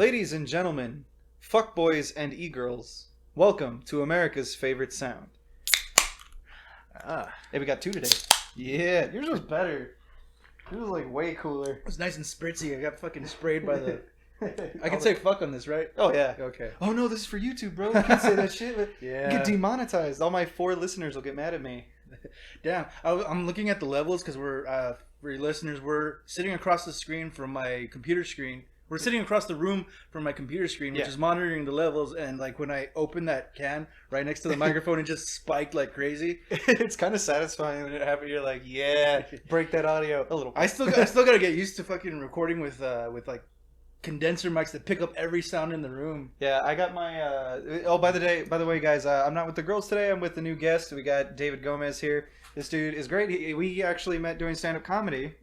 Ladies and gentlemen, fuckboys and e-girls, welcome to America's favorite sound. Hey, we got two today. Yeah, yours was better. Yours was like way cooler. It was nice and spritzy. I got fucking sprayed by the... I can say fuck on this, right? Oh, yeah. Okay. Oh, no, this is for YouTube, bro. You can't say that shit. But Yeah. You get demonetized. All my 4 listeners will get mad at me. Damn. I'm looking at the levels because we're, for your listeners, we're sitting across the screen from my computer screen. We're sitting across the room from my computer screen, which is monitoring the levels. And like when I opened that can right next to the microphone, it just spiked like crazy. It's kind of satisfying when it happens. You're like, yeah, break that audio a little bit. I still gotta get used to fucking recording with like condenser mics that pick up every sound in the room. Yeah, I got my. By the way, guys, I'm not with the girls today. I'm with the new guest. We got David Gomez here. This dude is great. We actually met doing stand-up comedy.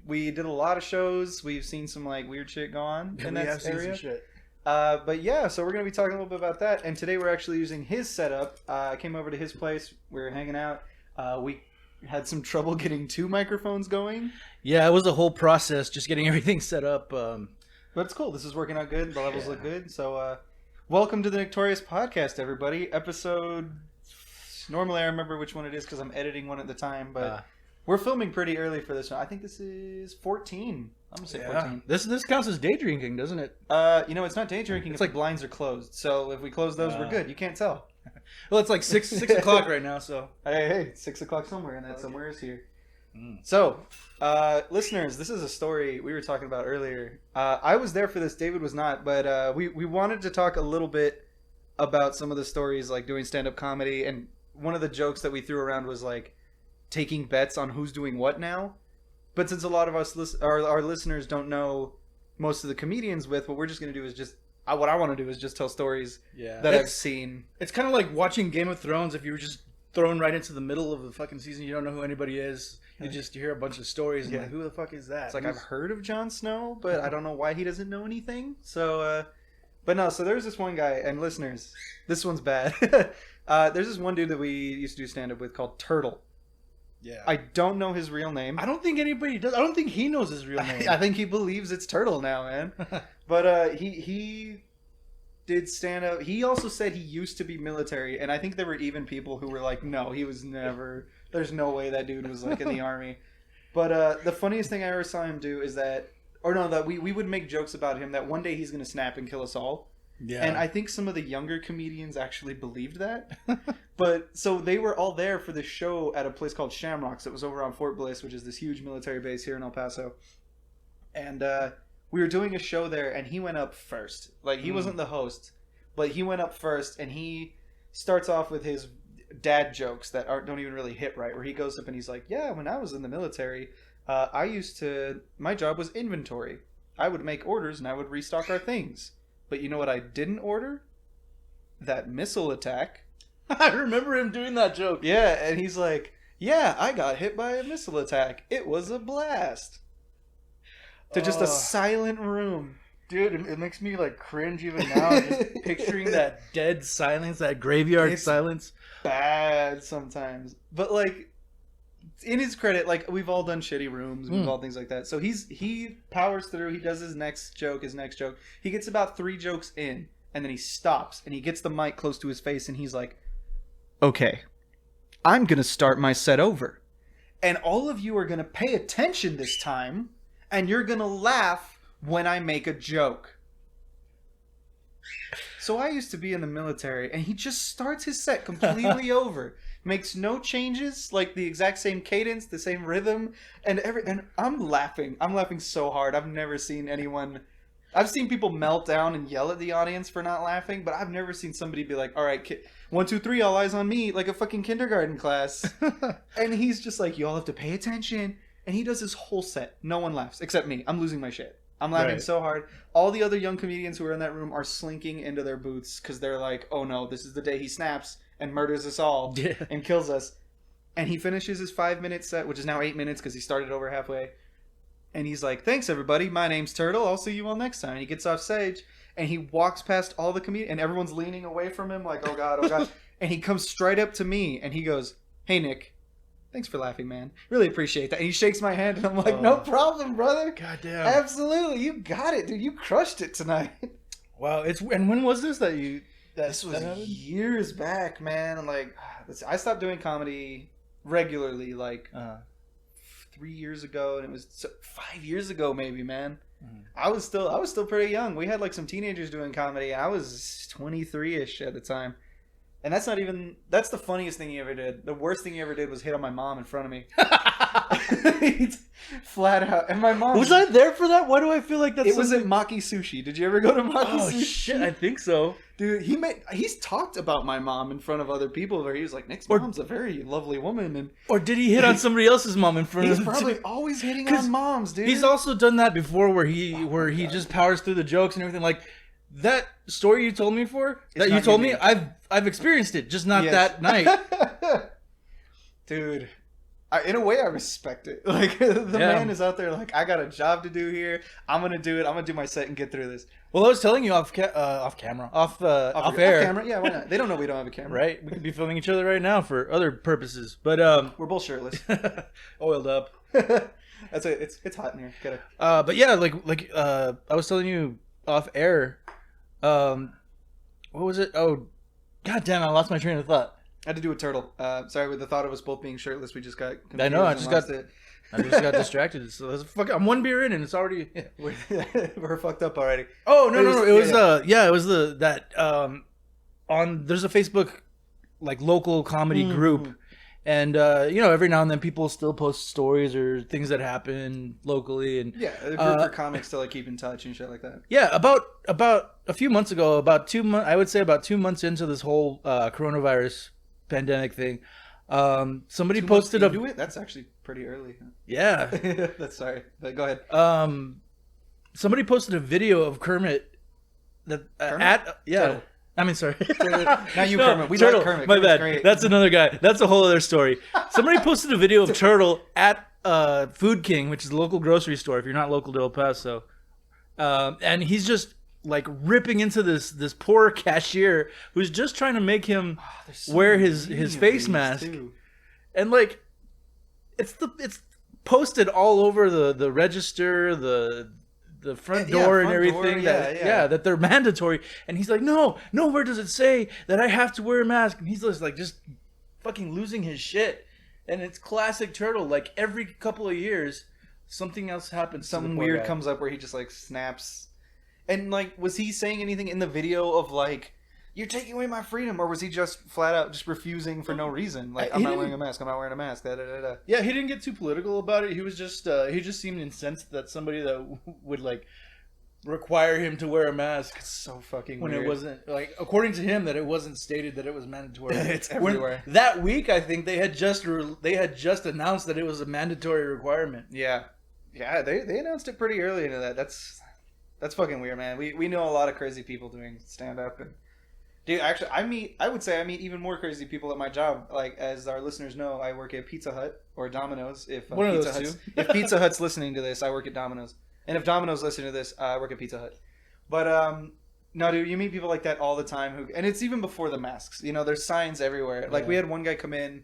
We did a lot of shows. We've seen some like weird shit go on in that area. Shit. But yeah, so we're gonna be talking a little bit about that. And today we're actually using his setup. I came over to his place. We were hanging out. We had some trouble getting 2 microphones going. Yeah, it was a whole process just getting everything set up. But it's cool. This is working out good. The levels look good. So, welcome to the Victorious Podcast, everybody. Episode. Normally, I remember which one it is because I'm editing one at the time, but we're filming pretty early for this one. I think this is 14. I'm gonna say 14. This counts as day drinking, doesn't it? It's not day drinking. It's like blinds are closed. So if we close those, we're good. You can't tell. Well, it's like 6 o'clock right now. So hey, 6 o'clock somewhere, and that somewhere is here. So, listeners, this is a story we were talking about earlier. I was there for this. David was not, but we wanted to talk a little bit about some of the stories, like doing stand-up comedy. And one of the jokes that we threw around was like taking bets on who's doing what now. But since a lot of us, our listeners don't know most of the comedians with, what we're just going to do is just, what I want to do is just tell stories that I've seen. It's kind of like watching Game of Thrones. If you were just thrown right into the middle of the fucking season, you don't know who anybody is. You hear a bunch of stories and like, who the fuck is that? It's like, I've heard of Jon Snow, but I don't know why he doesn't know anything. So, but no, so there's this one guy, and listeners, this one's bad. There's this one dude that we used to do stand-up with called Turtle. Yeah. I don't know his real name. I don't think anybody does. I don't think he knows his real name. I think he believes it's Turtle now, man. But he did stand-up. He also said he used to be military, and I think there were even people who were like, no, he was never... There's no way that dude was like in the army. But the funniest thing I ever saw him do is that we would make jokes about him that one day he's going to snap and kill us all. Yeah. And I think some of the younger comedians actually believed that. But so they were all there for this show at a place called Shamrocks. It was over on Fort Bliss, which is this huge military base here in El Paso. And we were doing a show there, and he went up first. Like, he wasn't the host, but he went up first, and he starts off with his dad jokes that don't even really hit right, where he goes up and he's like, yeah, when I was in the military, my job was inventory. I would make orders and I would restock our things. But you know what I didn't order? That missile attack. I remember him doing that joke. Yeah, and he's like, yeah, I got hit by a missile attack. It was a blast. To just a silent room. Dude, it makes me like cringe even now, just picturing that dead silence, that graveyard silence. Bad sometimes, but like, in his credit, like, we've all done shitty rooms, we've all things like that. So he powers through. He does his next joke. He gets about 3 jokes in, and then he stops and he gets the mic close to his face, and he's like, "Okay, I'm gonna start my set over, and all of you are gonna pay attention this time, and you're gonna laugh when I make a joke." So I used to be in the military, and he just starts his set completely over, makes no changes, like the exact same cadence, the same rhythm, and I'm laughing. I'm laughing so hard. I've never seen anyone. I've seen people melt down and yell at the audience for not laughing, but I've never seen somebody be like, "All right, 1, 2, 3, all eyes on me," like a fucking kindergarten class. And he's just like, "You all have to pay attention." And he does his whole set. No one laughs except me. I'm losing my shit. I'm laughing so hard. All the other young comedians who are in that room are slinking into their boots because they're like, oh no, this is the day he snaps and murders us all and kills us. And he finishes his 5-minute set, which is now 8 minutes because he started over halfway. And he's like, thanks everybody, my name's Turtle, I'll see you all next time. And he gets off stage and he walks past all the comedians and everyone's leaning away from him like, oh god, oh god. And he comes straight up to me and he goes, hey Nick, Thanks for laughing, man. Really appreciate that. And he shakes my hand, and I'm like, Oh. no problem, brother. God damn. Absolutely. You got it, dude. You crushed it tonight. Wow. And when was this that you... This was years back, man. Like, I stopped doing comedy regularly, like, 3 years ago, and it was 5 years ago, maybe, man. Mhm. I was still pretty young. We had like some teenagers doing comedy. I was 23-ish at the time. And that's the funniest thing he ever did. The worst thing he ever did was hit on my mom in front of me. Flat out. And my mom... Was I there for that? Why do I feel like that's... It was at Maki Sushi. Did you ever go to Maki Oh, Sushi? shit. I think so. Dude, he's talked about my mom in front of other people where he was like, Nick's mom's a very lovely woman. And Or did he hit on somebody else's mom in front of he's him? probably always hitting 'Cause on moms, dude. He's also done that before where he God. just powers through the jokes and everything. Like, that story you told me It's not told me, unique. I've experienced it, just not Yes. that night. Dude, in a way I respect it. Like, the man is out there like, I got a job to do here. I'm going to do it. I'm going to do my set and get through this. Well, I was telling you off air. Off Camera. Yeah, why not? They don't know we don't have a camera. Right? We could be filming each other right now for other purposes. But, We're both shirtless. oiled up. That's it. It's hot in here. Gotta... But yeah, I was telling you off air, what was it? Oh, god damn, I lost my train of thought. I had to do a turtle. Sorry, with the thought of us both being shirtless, we just got confused. I know, I and just lost got- it. I just got distracted. So I'm one beer in and it's already... We're fucked up already. Oh, no. It was yeah. it was there's a Facebook, like, local comedy group. And, every now and then people still post stories or things that happen locally. And Yeah, a group for comics to like keep in touch and shit like that. yeah, about a few months ago, I would say about 2 months into this whole coronavirus pandemic thing, somebody posted into it. That's actually pretty early. yeah, That's sorry, but go ahead. somebody posted a video of Kermit that Turtle. I mean, sorry. Now you, No, Kermit. We Turtle. like Kermit. My Kermit's bad. great. That's another guy. That's a whole other story. Somebody posted a video of Turtle at Food King, which is a local grocery store if you're not local to El Paso. And he's just like ripping into this poor cashier who's just trying to make him wear his face mask. Too. And like it's posted all over the register, the front door and front everything door, that they're mandatory. And he's like, no, nowhere does it say that I have to wear a mask. And he's just fucking losing his shit. And it's classic Turtle. Like every couple of years, something else happens. Something weird comes up where he just like snaps. And like, was he saying anything in the video of like, you're taking away my freedom, or was he just flat out just refusing for no reason? Like, I'm not wearing a mask. I'm not wearing a mask. Da, da, da, da. Yeah, he didn't get too political about it. He was just he just seemed incensed that somebody that would like require him to wear a mask It's so fucking when weird. it wasn't, like, according to him, that it wasn't stated that it was mandatory. It's everywhere. That week, I think they had just announced that it was a mandatory requirement. Yeah, they announced it pretty early into that. That's fucking weird, man. We know a lot of crazy people doing stand up, and dude, actually, I would say I meet even more crazy people at my job. Like, as our listeners know, I work at Pizza Hut or Domino's. If One of Pizza those Hut's, two. if Pizza Hut's listening to this, I work at Domino's, and if Domino's listening to this, I work at Pizza Hut. But no, dude, you meet people like that all the time and it's even before the masks. You know, there's signs everywhere. Like, we had one guy come in.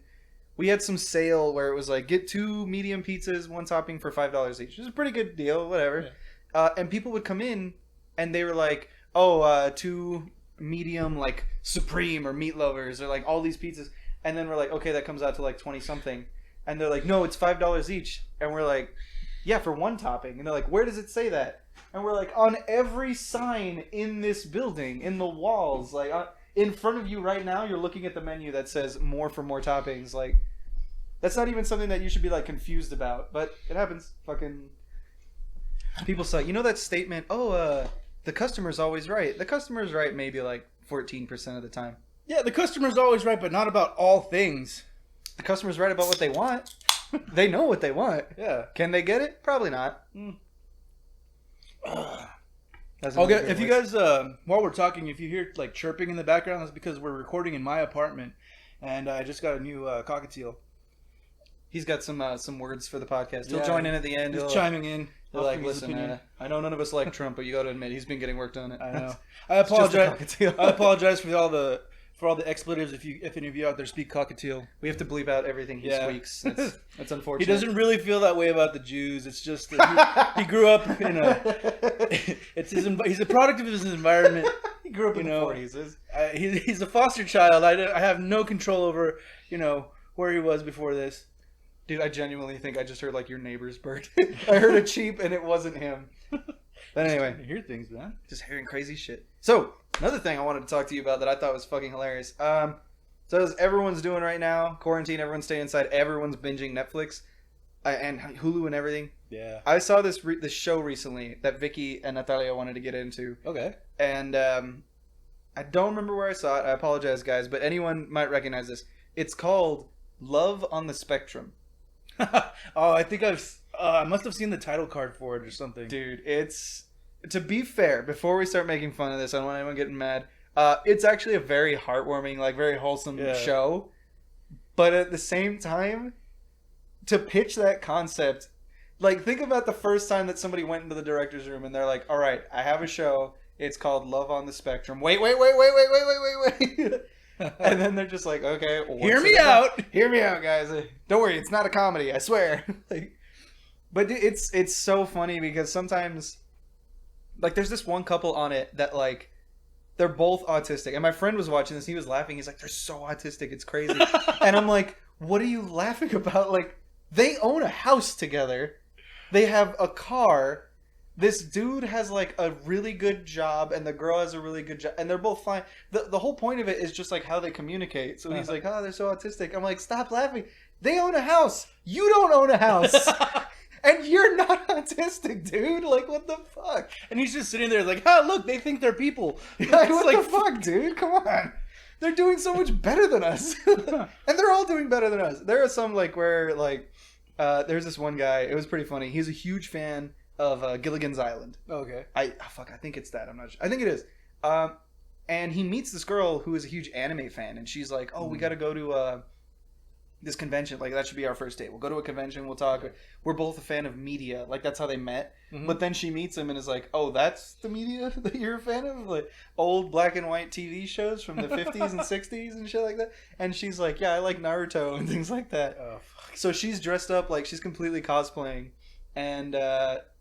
We had some sale where it was like, get 2 medium pizzas, 1 topping for $5 each. It was a pretty good deal, whatever. Yeah. And people would come in and they were like, 2 medium, like, supreme or meat lovers or like all these pizzas. And then we're like, okay, that comes out to like 20 something. And they're like, no, it's $5 each. And we're like, yeah, for 1 topping. And they're like, where does it say that? And we're like, on every sign in this building, in the walls, like in front of you right now, you're looking at the menu that says more for more toppings. Like, that's not even something that you should be like confused about, but it happens. Fucking people say, you know that statement, the customer's always right. The customer's right maybe like 14% of the time. Yeah, the customer's always right, but not about all things. The customer's right about what they want. They know what they want. Yeah. Can they get it? Probably not. Okay, if you guys, while we're talking, if you hear like chirping in the background, that's because we're recording in my apartment, and I just got a new cockatiel. He's got some words for the podcast. He'll join in at the end. He's chiming in. He'll like, listen, I know none of us like Trump, but you got to admit he's been getting work done. I know. I apologize. I apologize for all the for all the expletives, if any of you out there speak cockatiel, We have to bleep out everything he squeaks. That's unfortunate. he doesn't really feel that way about the Jews. It's just that he grew up in a. He's a product of his environment. He grew up in the 40s. He's a foster child. I have no control over where he was before this. Dude, I genuinely think I just heard like your neighbor's bird. I heard a cheep and it wasn't him. But anyway, I hear things, man. Just hearing crazy shit. So, another thing I wanted to talk to you about that I thought was fucking hilarious. So as everyone's doing right now, quarantine, everyone's staying inside, everyone's binging Netflix and Hulu and everything. Yeah. I saw this show recently that Vicky and Natalia wanted to get into. Okay. And I don't remember where I saw it. I apologize, guys, but anyone might recognize this. It's called Love on the Spectrum. Oh, I think I must have seen the title card for it or something. Dude, it's... To be fair, before we start making fun of this, I don't want anyone getting mad. It's actually a very heartwarming, like very wholesome show. But at the same time, to pitch that concept, like think about the first time that somebody went into the director's room and they're like, all right, I have a show. It's called Love on the Spectrum. Wait. And then they're just like, okay. Hear me out. Hear me out, guys. Don't worry, it's not a comedy, I swear. But it's so funny because sometimes... Like, there's this one couple on it that, like, they're both autistic. And my friend was watching this. He was laughing. He's like, they're so autistic. It's crazy. And I'm like, what are you laughing about? Like, they own a house together. They have a car. This dude has, like, a really good job. And the girl has a really good job. And they're both fine. The whole point of it is just, like, how they communicate. So he's like, oh, they're so autistic. I'm like, stop laughing. They own a house. You don't own a house. And you're not autistic, dude. Like, what the fuck? And he's just sitting there like, oh, look, they think they're people. Like, what the fuck, dude? Come on. They're doing so much better than us. And they're all doing better than us. There are some, like, where, like, there's this one guy. It was pretty funny. He's a huge fan of Gilligan's Island. Okay. I think it's that. I'm not sure. I think it is. And he meets this girl who is a huge anime fan. And she's like, oh, we got to go to this convention. Like, that should be our first date. We'll go to a convention. We'll talk. We're both a fan of media. Like, that's how they met. Mm-hmm. But then she meets him and is like, oh, that's the media that you're a fan of? Like, old black and white TV shows from the 50s and 60s and shit like that? And she's like, yeah, I like Naruto and things like that. Oh, fuck. So she's dressed up like she's completely cosplaying. And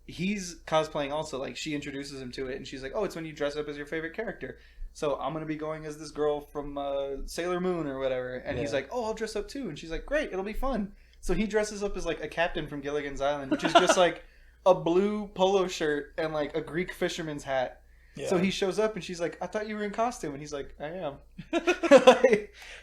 he's cosplaying also. Like, she introduces him to it. And she's like, oh, it's when you dress up as your favorite character. So I'm going to be going as this girl from Sailor Moon or whatever. And he's like, oh, I'll dress up too. And she's like, great, it'll be fun. So he dresses up as like a captain from Gilligan's Island, which is just like a blue polo shirt and like a Greek fisherman's hat. Yeah. So he shows up and she's like, I thought you were in costume. And he's like, I am.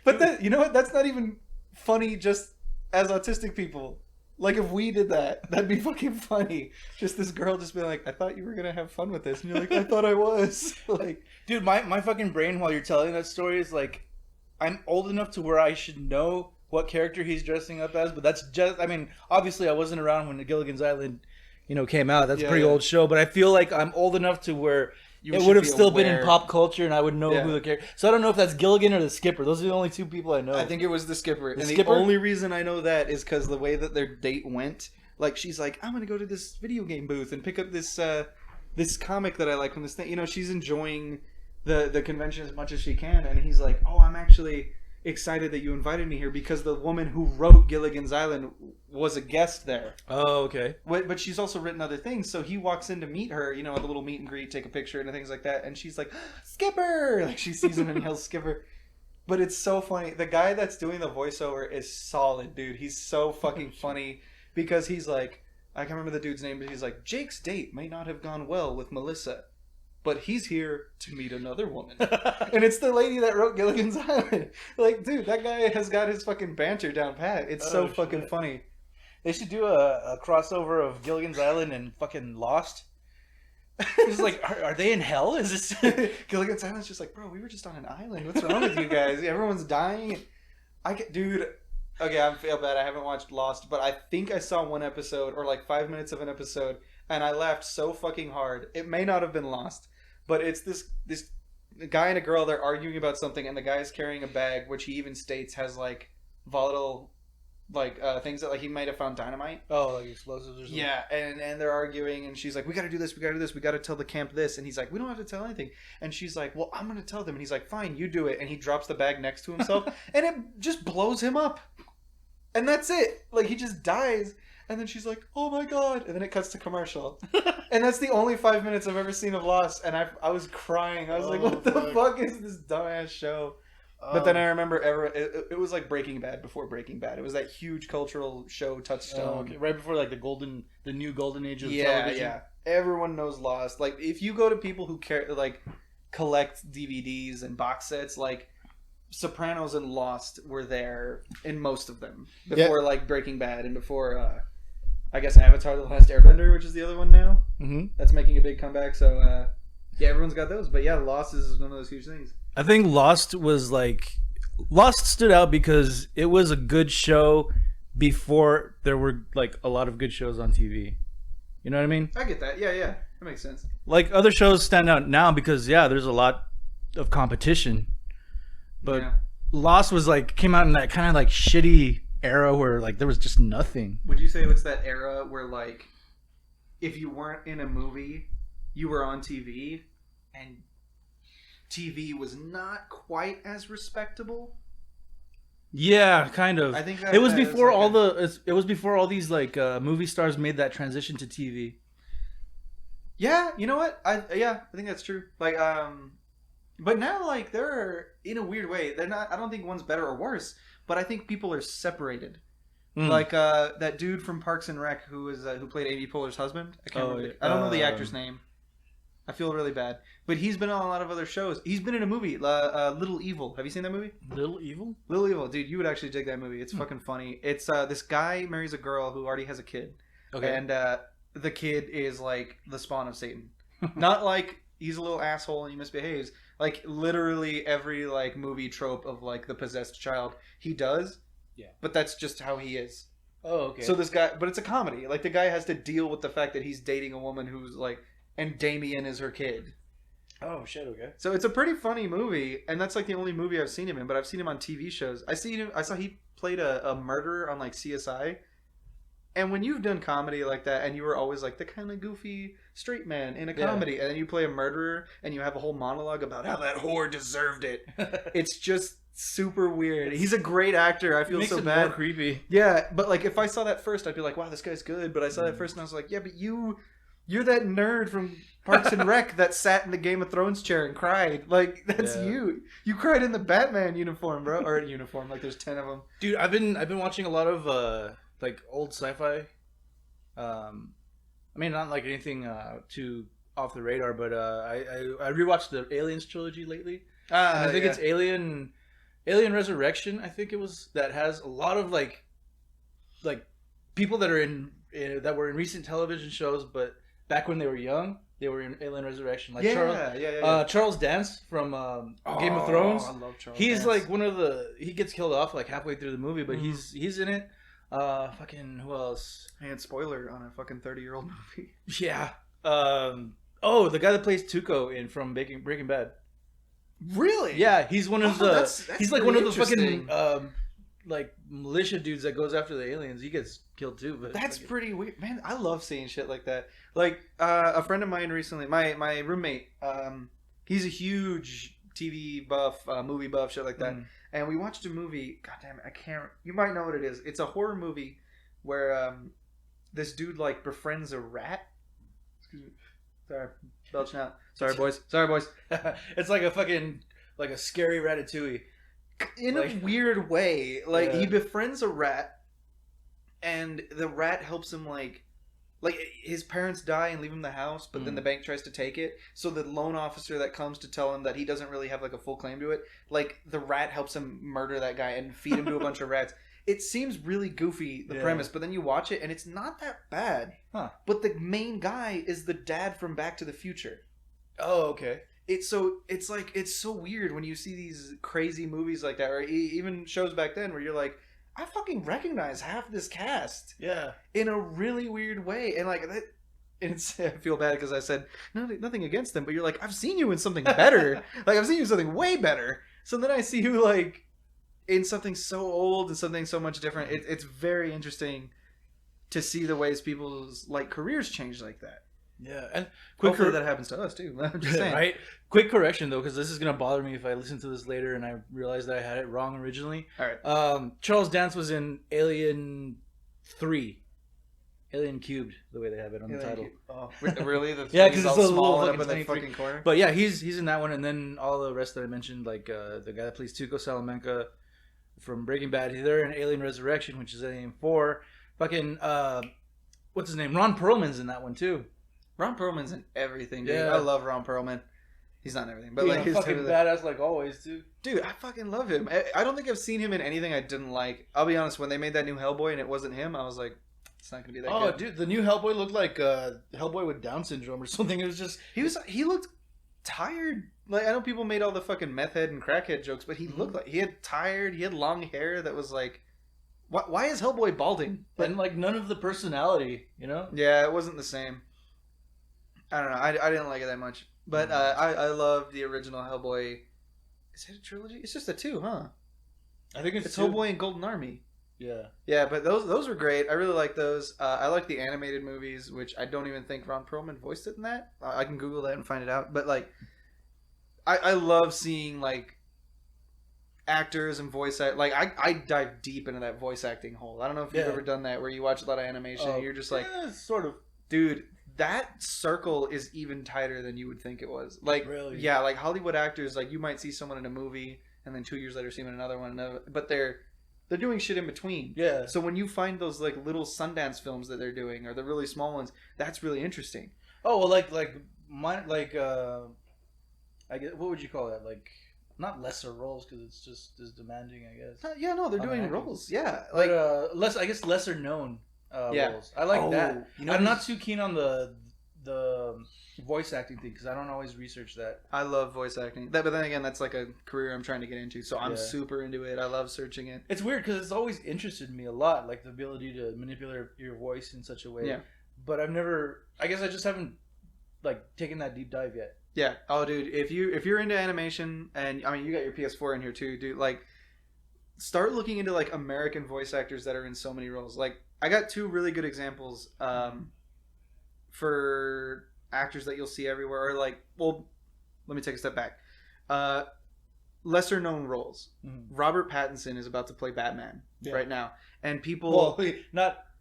But then, you know what? That's not even funny just as autistic people. Like, if we did that, that'd be fucking funny. Just this girl just being like, I thought you were going to have fun with this. And you're like, I thought I was. Like, dude, my fucking brain while you're telling that story is like, I'm old enough to where I should know what character he's dressing up as. But that's just, I mean, obviously I wasn't around when the Gilligan's Island, came out. That's a pretty old show. But I feel like I'm old enough to where it would have still been in pop culture and I would know who the character. So I don't know if that's Gilligan or the Skipper. Those are the only two people I know. I think it was the Skipper. The only reason I know that is because the way that their date went. Like, she's like, I'm going to go to this video game booth and pick up this this comic that I like from this thing. She's enjoying the convention as much as she can. And he's like, oh, I'm actually excited that you invited me here because the woman who wrote Gilligan's Island was a guest there. Oh, okay. But she's also written other things. So he walks in to meet her, at the little meet and greet, take a picture and things like that. And she's like, Skipper! Like, she sees him and yells Skipper. But it's so funny. The guy that's doing the voiceover is solid, dude. He's so fucking funny because he's like, I can't remember the dude's name, but he's like, Jake's date may not have gone well with Melissa, but he's here to meet another woman. And it's the lady that wrote Gilligan's Island. Like, dude, that guy has got his fucking banter down pat. It's so fucking funny. They should do a crossover of Gilligan's Island and fucking Lost. It's like, are they in hell? Is this Gilligan's Island's just like, bro, we were just on an island. What's wrong with you guys? Everyone's dying. Dude, okay, I feel bad. I haven't watched Lost, but I think I saw one episode or like 5 minutes of an episode, and I laughed so fucking hard. It may not have been Lost, but it's this guy and a girl. They're arguing about something, and the guy's carrying a bag, which he even states has like volatile things that like he might have found dynamite. Oh, like explosives or something. Yeah, and they're arguing, and she's like, "We got to do this. We got to do this. We got to tell the camp this." And he's like, "We don't have to tell anything." And she's like, "Well, I'm gonna tell them." And he's like, "Fine, you do it." And he drops the bag next to himself, and it just blows him up. And that's it. Like he just dies. And then she's like, "Oh my god!" And then it cuts to commercial, and that's the only 5 minutes I've ever seen of Lost. And I was crying. I was like, "What the fuck is this dumbass show?" But then I remember it was like Breaking Bad before Breaking Bad. It was that huge cultural show touchstone. Okay. Right before like the new golden age of television. Yeah. Everyone knows Lost. Like if you go to people who collect DVDs and box sets, like Sopranos and Lost were there in most of them before like Breaking Bad and before I guess Avatar: The Last Airbender, which is the other one now. Mm-hmm. That's making a big comeback. So yeah, everyone's got those. But yeah, Lost is one of those huge things. I think Lost stood out because it was a good show before there were like a lot of good shows on TV. You know what I mean? I get that. Yeah, that makes sense. Like other shows stand out now because there's a lot of competition. But Lost was like came out in that kind of like shitty era where like there was just nothing. Would you say it's that era where like if you weren't in a movie, you were on TV and TV was not quite as respectable? Yeah, kind of. I think it was before it was before all these like movie stars made that transition to TV. Yeah, you know what? I think that's true. Like but now like they're in a weird way. They're not I don't think one's better or worse, but I think people are separated. Like that dude from Parks and Rec who played Amy Poehler's husband. I can't remember. I don't know the actor's name. I feel really bad. But he's been on a lot of other shows. He's been in a movie, Little Evil. Have you seen that movie? Little Evil? Little Evil. Dude, you would actually dig that movie. It's fucking funny. It's this guy marries a girl who already has a kid. Okay. And the kid is like the spawn of Satan. Not like he's a little asshole and he misbehaves. Like literally every like movie trope of like the possessed child he does. Yeah. But that's just how he is. Oh, okay. So this guy, but it's a comedy. Like the guy has to deal with the fact that he's dating a woman who's like, and Damien is her kid. Oh shit! Okay. So it's a pretty funny movie, and that's like the only movie I've seen him in. But I've seen him on TV shows. I saw he played a murderer on like CSI. And when you've done comedy like that, and you were always like the kind of goofy straight man in a comedy, and then you play a murderer, and you have a whole monologue about how that whore deserved it, it's just super weird. He's a great actor. I feel so bad. More creepy. Yeah, but like if I saw that first, I'd be like, wow, this guy's good. But I saw that first, and I was like, yeah, but you're that nerd from Parks and Rec that sat in the Game of Thrones chair and cried. Like that's you. You cried in the Batman uniform, bro, or uniform. Like there's 10 of them. Dude, I've been watching a lot of like old sci-fi. I mean, not like anything too off the radar, but I rewatched the Aliens trilogy lately. I think it's Alien Resurrection. I think it was that has a lot of like people that are that were in recent television shows, but back when they were young, they were in Alien Resurrection. Like Charles Dance from Game of Thrones. I love Charles He's Dance. like one of he gets killed off like halfway through the movie, but he's in it. Fucking who else? And spoiler on a fucking 30-year-old movie. Yeah. The guy that plays Tuco from Breaking Bad. Really? Yeah, he's one of the. He's like one of the interesting. fucking like militia dudes that goes after the aliens. He gets killed too, but that's pretty weird, man. I love seeing shit like that. Like a friend of mine recently, my roommate, he's a huge TV buff, movie buff, shit like that. And we watched a movie. God damn it, I can't. You might know what it is. It's a horror movie where this dude like befriends a rat. Excuse me. Sorry, belching out. Sorry, boys. It's like a fucking like a scary Ratatouille. In a weird way, like he befriends a rat, and the rat helps him like his parents die and leave him the house, but then the bank tries to take it. So the loan officer that comes to tell him that he doesn't really have like a full claim to it, like the rat helps him murder that guy and feed him to a bunch of rats. It seems really goofy, the premise, but then you watch it and it's not that bad. Huh. But the main guy is the dad from Back to the Future. Oh, okay. It's so weird when you see these crazy movies like that, or even shows back then where you're like, I fucking recognize half this cast. Yeah. In a really weird way. And like that, I feel bad because I said nothing against them, but you're like, I've seen you in something better. Like I've seen you in something way better. So then I see you like in something so old and something so much different. It's very interesting to see the ways people's like careers change like that. Yeah, and Hopefully that happens to us too. I'm just saying. Right? Quick correction though, because this is gonna bother me if I listen to this later and I realize that I had it wrong originally. All right. Charles Dance was in Alien 3. Alien Cubed, the way they have it on the title. Oh, really? Yeah, because it's all a small little up in the 23. fucking corner. But yeah, he's in that one, and then all the rest that I mentioned, like the guy that plays Tuco Salamanca from Breaking Bad, they're in Alien Resurrection, which is Alien 4. Fucking what's his name? Ron Perlman's in that one too. Ron Perlman's in everything, dude. Yeah. I love Ron Perlman. He's not in everything, but like he's he's fucking totally badass like always, too. dude. I fucking love him. I don't think I've seen him in anything I didn't like. I'll be honest. When they made that new Hellboy and it wasn't him, I was like, it's not gonna be that good. Oh, dude, the new Hellboy looked like Hellboy with Down syndrome or something. It was just He looked tired. Like, I know people made all the fucking meth head and crackhead jokes, but he looked like he had tired. He had long hair that was like, why is Hellboy balding? and like none of the personality, you know? Yeah, it wasn't the same. I don't know. I didn't like it that much, but I love the original Hellboy. Is it a trilogy? It's just a 2, huh? I think It's Hellboy and Golden Army. Yeah. Yeah, but those were great. I really like those. I like the animated movies, which I don't even think Ron Perlman voiced it in that. I can Google that and find it out. But like, I love seeing like actors and voice act. Like I dive deep into that voice acting hole. I don't know if you've ever done that, where you watch a lot of animation and you're just like, sort of. dude, that circle is even tighter than you would think it was. Like, Really? Yeah, like Hollywood actors, like you might see someone in a movie and then 2 years later see them in another one, but they're doing shit in between. Yeah. So when you find those like little Sundance films that they're doing, or the really small ones, that's really interesting. Oh well, like mine, like I guess, what would you call that? Like, not lesser roles because it's just as demanding, I guess. Yeah, no, they're doing acting. roles. Yeah, Like like I guess lesser known Yeah. roles. I like that. you know, I'm not too keen on the voice acting thing because I don't always research that. I love voice acting. But then again, that's like a career I'm trying to get into, so I'm Yeah. super into it. I love searching it. It's weird because it's always interested me a lot, like the ability to manipulate your voice in such a way. Yeah. But I've never. I guess I just haven't like taken that deep dive yet. Yeah. Oh, dude, if you're into animation, and I mean, you got your PS4 in here too, dude. Like, start looking into like American voice actors that are in so many roles. Like, I got 2 really good examples for actors that you'll see everywhere. Or like, well, let me take a step back. Lesser known roles. Mm-hmm. Robert Pattinson is about to play Batman right now, and people. Well,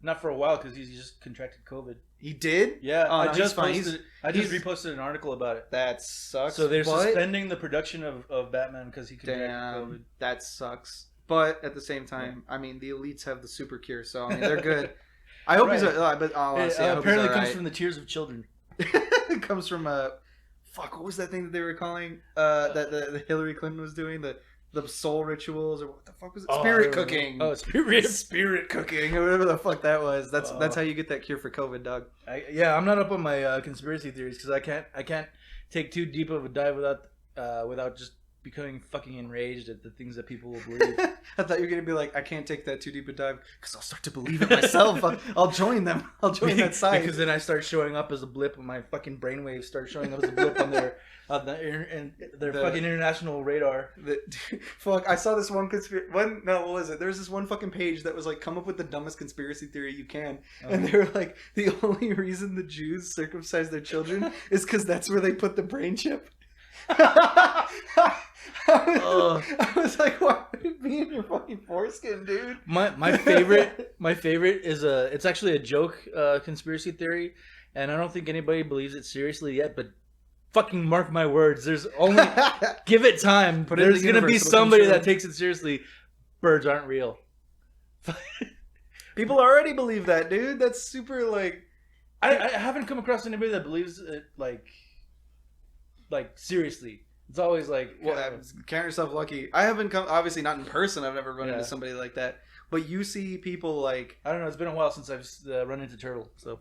not for a while because he's just contracted COVID. He did. Yeah, Oh, no, I he's just fine. posted. I just reposted an article about it. That sucks. So they're but- suspending the production of Batman because he contracted COVID. Damn, that sucks. But at the same time, I mean, the elites have the super cure, so I mean, they're good. I hope he's. But honestly, I hope apparently he's comes alright. from the tears of children. It comes from fuck. What was that thing that they were calling that the Hillary Clinton was doing, the soul rituals, or what the fuck was it? Spirit cooking. Oh, spirit. Spirit cooking, or whatever the fuck that was. That's how you get that cure for COVID, dog. I'm not up on my conspiracy theories because I can't take too deep of a dive without just becoming fucking enraged at the things that people will believe. I thought you were gonna be like, I can't take that too deep a dive because I'll start to believe it myself. I'll join them. I'll join that side because then I start showing up as a blip. My fucking brainwaves start showing up as a blip on their fucking international radar. Fuck! I saw this one what was it? There was this one fucking page that was like, come up with the dumbest conspiracy theory you can, and they were like, the only reason the Jews circumcise their children is because that's where they put the brain chip. I was like, why would it be in your fucking foreskin, dude? My favorite is it's actually a joke conspiracy theory, and I don't think anybody believes it seriously yet, but fucking mark my words, there's only give it time. There's gonna be somebody that takes it seriously. Birds aren't real. People already believe that, dude. That's super like. I haven't come across anybody that believes it like seriously. It's always like, well, count yourself lucky. I haven't come, obviously not in person. I've never run into somebody like that. But you see people like, I don't know. It's been a while since I've run into Turtle. So.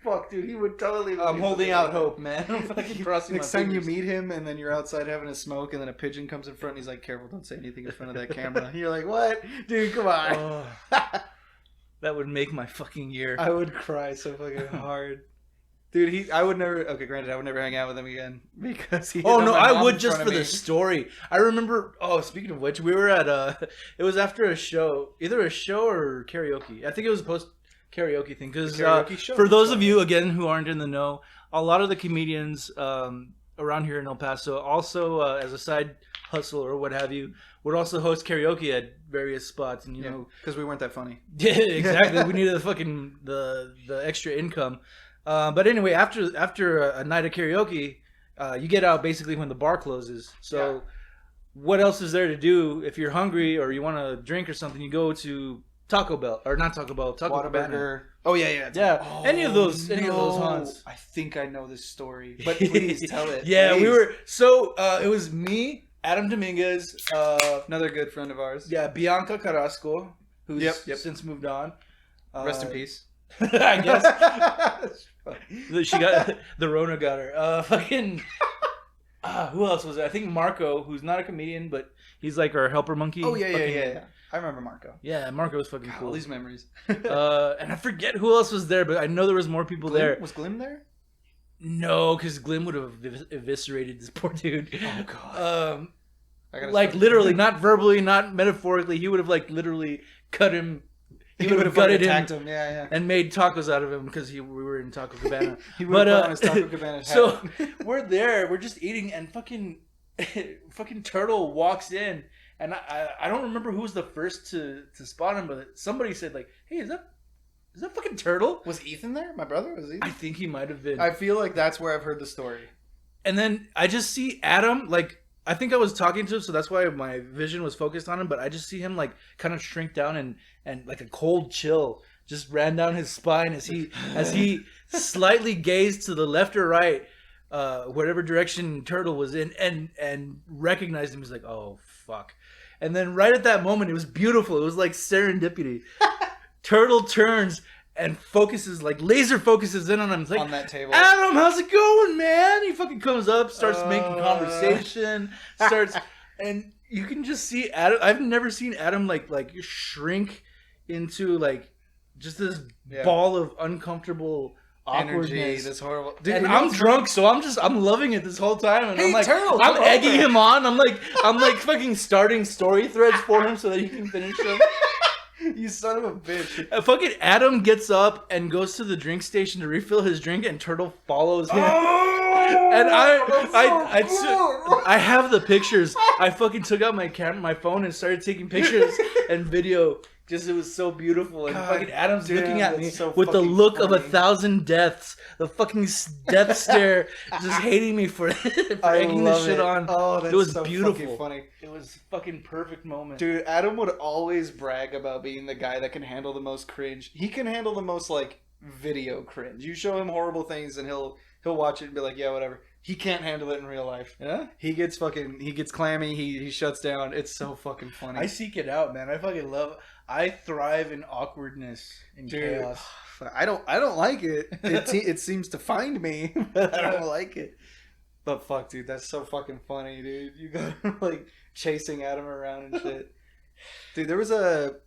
Fuck, dude, he would totally. I'm holding out hope, man. I'm fucking crossing Next time you meet him, and then you're outside having a smoke, and then a pigeon comes in front, and he's like, "Careful, don't say anything in front of that camera." And you're like, "What, dude? Come on." Oh, that would make my fucking year. I would cry so fucking hard. Dude, I would never. Okay, granted, I would never hang out with him again because he. Oh no, I would just for the story. I remember. Oh, speaking of which, we were at it was after a show, either a show or karaoke. I think it was a post karaoke thing because for those of you again who aren't in the know, a lot of the comedians around here in El Paso also as a side hustle or what have you would also host karaoke at various spots, and you know because we weren't that funny. Yeah, exactly. We needed the extra income. But anyway, after a night of karaoke, you get out basically when the bar closes. So what else is there to do if you're hungry or you want to drink or something? You go to Taco Bell or not Taco Bell, Taco Whataburger. Oh yeah. Oh, any of those haunts. I think I know this story, but please tell it. Yeah, please. we were it was me, Adam Dominguez, another good friend of ours. Yeah, Bianca Carrasco, who's since moved on. Rest in peace. I guess she got the Rona got her. Who else was there? I think Marco, who's not a comedian, but he's like our helper monkey. Oh yeah. I remember Marco. Yeah, Marco was fucking cool. All these memories. And I forget who else was there, but I know there was more people there. Was Glim there? No, because Glim would have eviscerated this poor dude. Oh god. Like literally, not verbally, not metaphorically. He would have like literally cut him. He would have gutted him. Yeah. And made tacos out of him because we were in Taco Cabana. He would have put on his Taco Cabana hat. So we're there, we're just eating, and fucking Turtle walks in, and I don't remember who was the first to spot him, but somebody said like, "Hey, is that fucking Turtle?" Was Ethan there? My brother was Ethan. I think he might have been. I feel like that's where I've heard the story. And then I just see Adam like. I think I was talking to him, so that's why my vision was focused on him. But I just see him like kind of shrink down and like a cold chill just ran down his spine as he slightly gazed to the left or right, whatever direction Turtle was in, and recognized him. He's like, "Oh fuck!" And then right at that moment, it was beautiful. It was like serendipity. Turtle turns and focuses, like laser focuses in on him. It's like, on that table. "Adam, how's it going, man?" He fucking comes up, starts making conversation, and you can just see Adam. I've never seen Adam like shrink into like just this ball of uncomfortable awkwardness. Energy, this horrible. Dude, and I'm drunk, so I'm loving it this whole time, and I'm like, Turtle, I'm egging him on. I'm like fucking starting story threads for him so that he can finish them. You son of a bitch. Fucking Adam gets up and goes to the drink station to refill his drink, and Turtle follows him. And I have the pictures. I fucking took out my phone and started taking pictures and video. Just it was so beautiful, and fucking Adam's looking at me with the look of 1,000 deaths, the fucking death stare, just hating me for egging this shit on. Oh, that's it was so beautiful. Fucking funny. It was fucking perfect moment. Dude, Adam would always brag about being the guy that can handle the most cringe. He can handle the most like video cringe. You show him horrible things and he'll watch it and be like, yeah, whatever. He can't handle it in real life. Yeah? He gets clammy, he shuts down. It's so fucking funny. I seek it out, man. I thrive in awkwardness and chaos. I don't like it. It seems to find me, but I don't like it. But fuck, dude, that's so fucking funny, dude. You got like chasing Adam around and shit. Dude, there was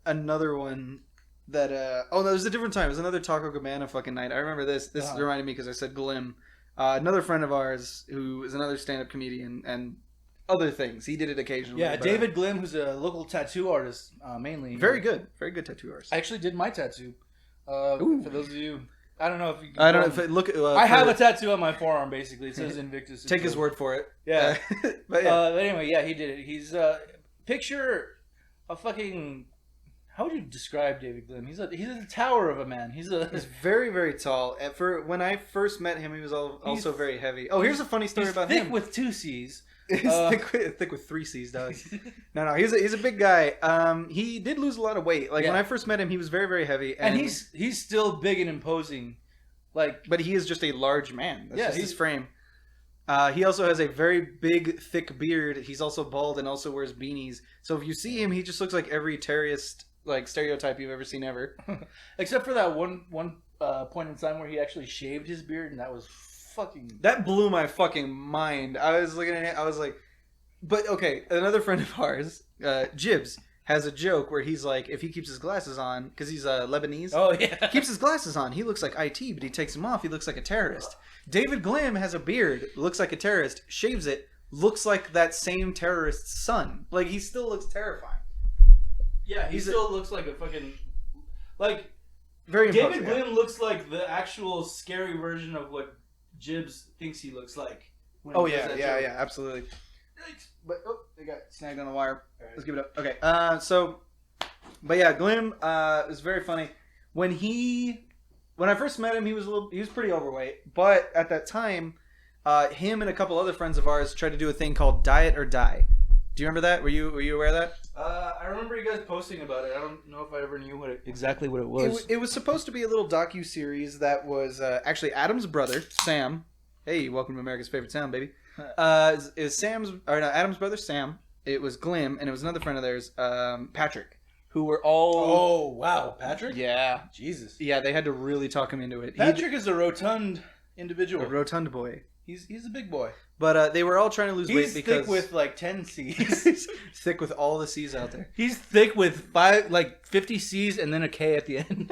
another one that no, it was a different time. It was another Taco Cabana fucking night. I remember this. This reminded me because I said Glim. Another friend of ours who is another stand-up comedian and other things. He did it occasionally. Yeah, David Glim, who's a local tattoo artist, mainly. Very good tattoo artist. I actually did my tattoo. For those of you, I don't know if you. I don't know if look. I have a tattoo on my forearm. Basically, it says Invictus. Take his word for it. Yeah, but yeah. But anyway, yeah, he did it. He's picture a fucking. How would you describe David Glim? He's a tower of a man. He's very, very tall. And when I first met him, he was also very heavy. Oh, here's a funny story about him. Thick with 2 C's. He's thick with 3 C's, dog. No, he's a big guy. He did lose a lot of weight. Like when I first met him, he was very, very heavy, and he's still big and imposing. Like, but he is just a large man. That's just his frame. He also has a very big, thick beard. He's also bald and also wears beanies. So if you see him, he just looks like every terrorist like stereotype you've ever seen ever. Except for that one point in time where he actually shaved his beard, and that was fucking... That blew my fucking mind. I was looking at it, I was like... But, okay, another friend of ours, Jibs, has a joke where he's like, if he keeps his glasses on, because he's Lebanese. Oh yeah. Keeps his glasses on, he looks like IT, but he takes them off, he looks like a terrorist. David Glim has a beard, looks like a terrorist, shaves it, looks like that same terrorist's son. Like, he still looks terrifying. Yeah, he still looks like a fucking like Very David imposing. Glim looks like the actual scary version of what Jibbs thinks he looks like. When Oh he does yeah, that yeah, joke. yeah, absolutely. But they got snagged on the wire. All right. Let's give it up. Okay. But yeah, Glim is very funny. When I first met him, he was pretty overweight. But at that time, him and a couple other friends of ours tried to do a thing called Diet or Die. Do you remember that? Were you aware of that? I remember you guys posting about it. I don't know if I ever knew exactly what it was. It was supposed to be a little docu-series that was actually Adam's brother, Sam. Hey, welcome to America's Favorite Sound, baby. Adam's brother, Sam. It was Glim, and it was another friend of theirs, Patrick, who were all... Oh, wow. Patrick? Yeah. Jesus. Yeah, they had to really talk him into it. Patrick is a rotund A individual. rotund boy. He's a big boy. But they were all trying to lose weight He's because... thick with like 10 C's. thick with all the C's out there. He's thick with 50 C's and then a K at the end.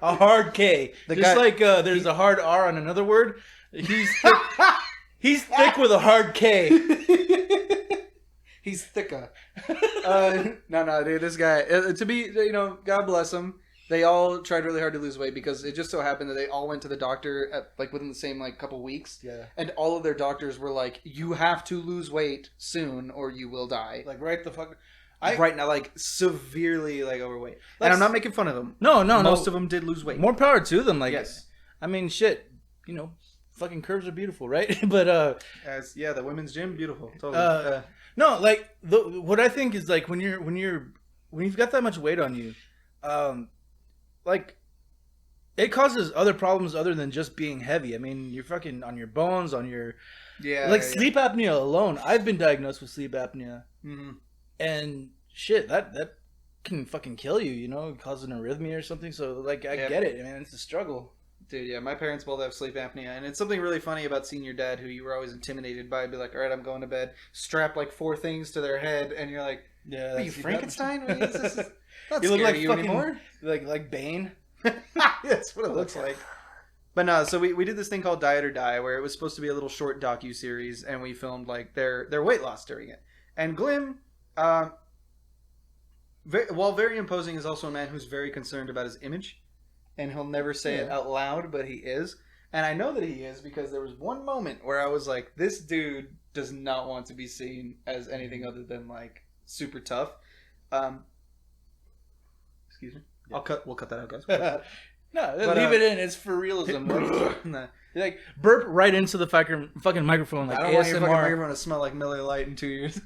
A hard K. There's a hard R on another word. He's thick. He's thick with a hard K. He's thicker. No, dude, this guy, God bless him. They all tried really hard to lose weight because it just so happened that they all went to the doctor at within the same couple weeks. Yeah. And all of their doctors were like, you have to lose weight soon or you will die. Right the fuck. Right now, severely overweight. And I'm not making fun of them. No. Most of them did lose weight. More power to them. Yes. I mean, shit. Fucking curves are beautiful, right? But the women's gym, beautiful. Totally. no, what I think is when you've got that much weight on you, it causes other problems other than just being heavy. I mean, you're fucking on your bones, on your sleep apnea alone. I've been diagnosed with sleep apnea, and shit, that can fucking kill you. Cause an arrhythmia or something. So I get it. I mean, it's a struggle. Dude, yeah, my parents both have sleep apnea, and it's something really funny about seeing your dad, who you were always intimidated by. Be like, all right, I'm going to bed. Strap 4 things to their head, and you're like, yeah, are you Frankenstein? This is not you look like you fucking, anymore. Like Bane. That's what it looks like. But no, so we did this thing called Diet or Die, where it was supposed to be a little short docu-series, and we filmed their weight loss during it. And Glim, while very imposing, is also a man who's very concerned about his image. And he'll never say it out loud, but he is. And I know that he is because there was one moment where I was like, this dude does not want to be seen as anything other than super tough. Excuse me. Yeah. We'll cut that out, guys. No, leave it in. It's for realism. Nah. Burp right into the fucking microphone I don't ASMR. want your fucking microphone to smell like Miller Lite in 2 years.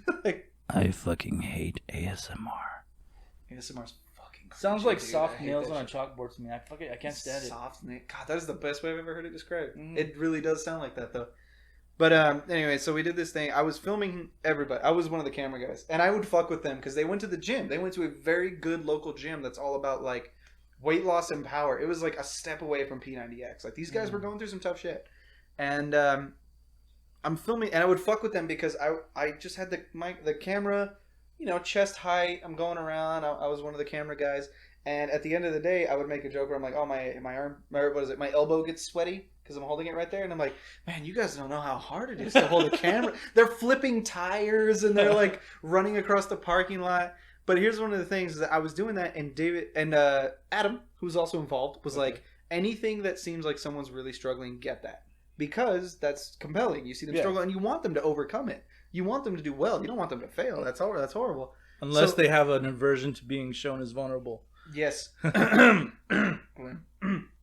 I fucking hate ASMR. ASMR's fucking cringy, Sounds like dude. soft I hate nails that on a shit. chalkboard to me. I can't stand it. Soft nail. God, that is the best way I've ever heard it described. Mhm. It really does sound like that, though. But anyway, so we did this thing. I was filming everybody. I was one of the camera guys, and I would fuck with them because they went to the gym. They went to a very good local gym that's all about weight loss and power. It was a step away from P90X. These guys were going through some tough shit, and I'm filming, and I would fuck with them because I just had the camera, chest height. I'm going around. I was one of the camera guys, and at the end of the day, I would make a joke where I'm like, oh, my arm, my elbow gets sweaty because I'm holding it right there, and I'm like, man, you guys don't know how hard it is to hold a camera. They're flipping tires and they're running across the parking lot. But here's one of the things is that I was doing that, and David and Adam, who's also involved, was like, anything that seems like someone's really struggling, get that, because that's compelling. You see them struggle, and you want them to overcome it. You want them to do well. You don't want them to fail. That's horrible. Unless they have an aversion to being shown as vulnerable. Yes. No,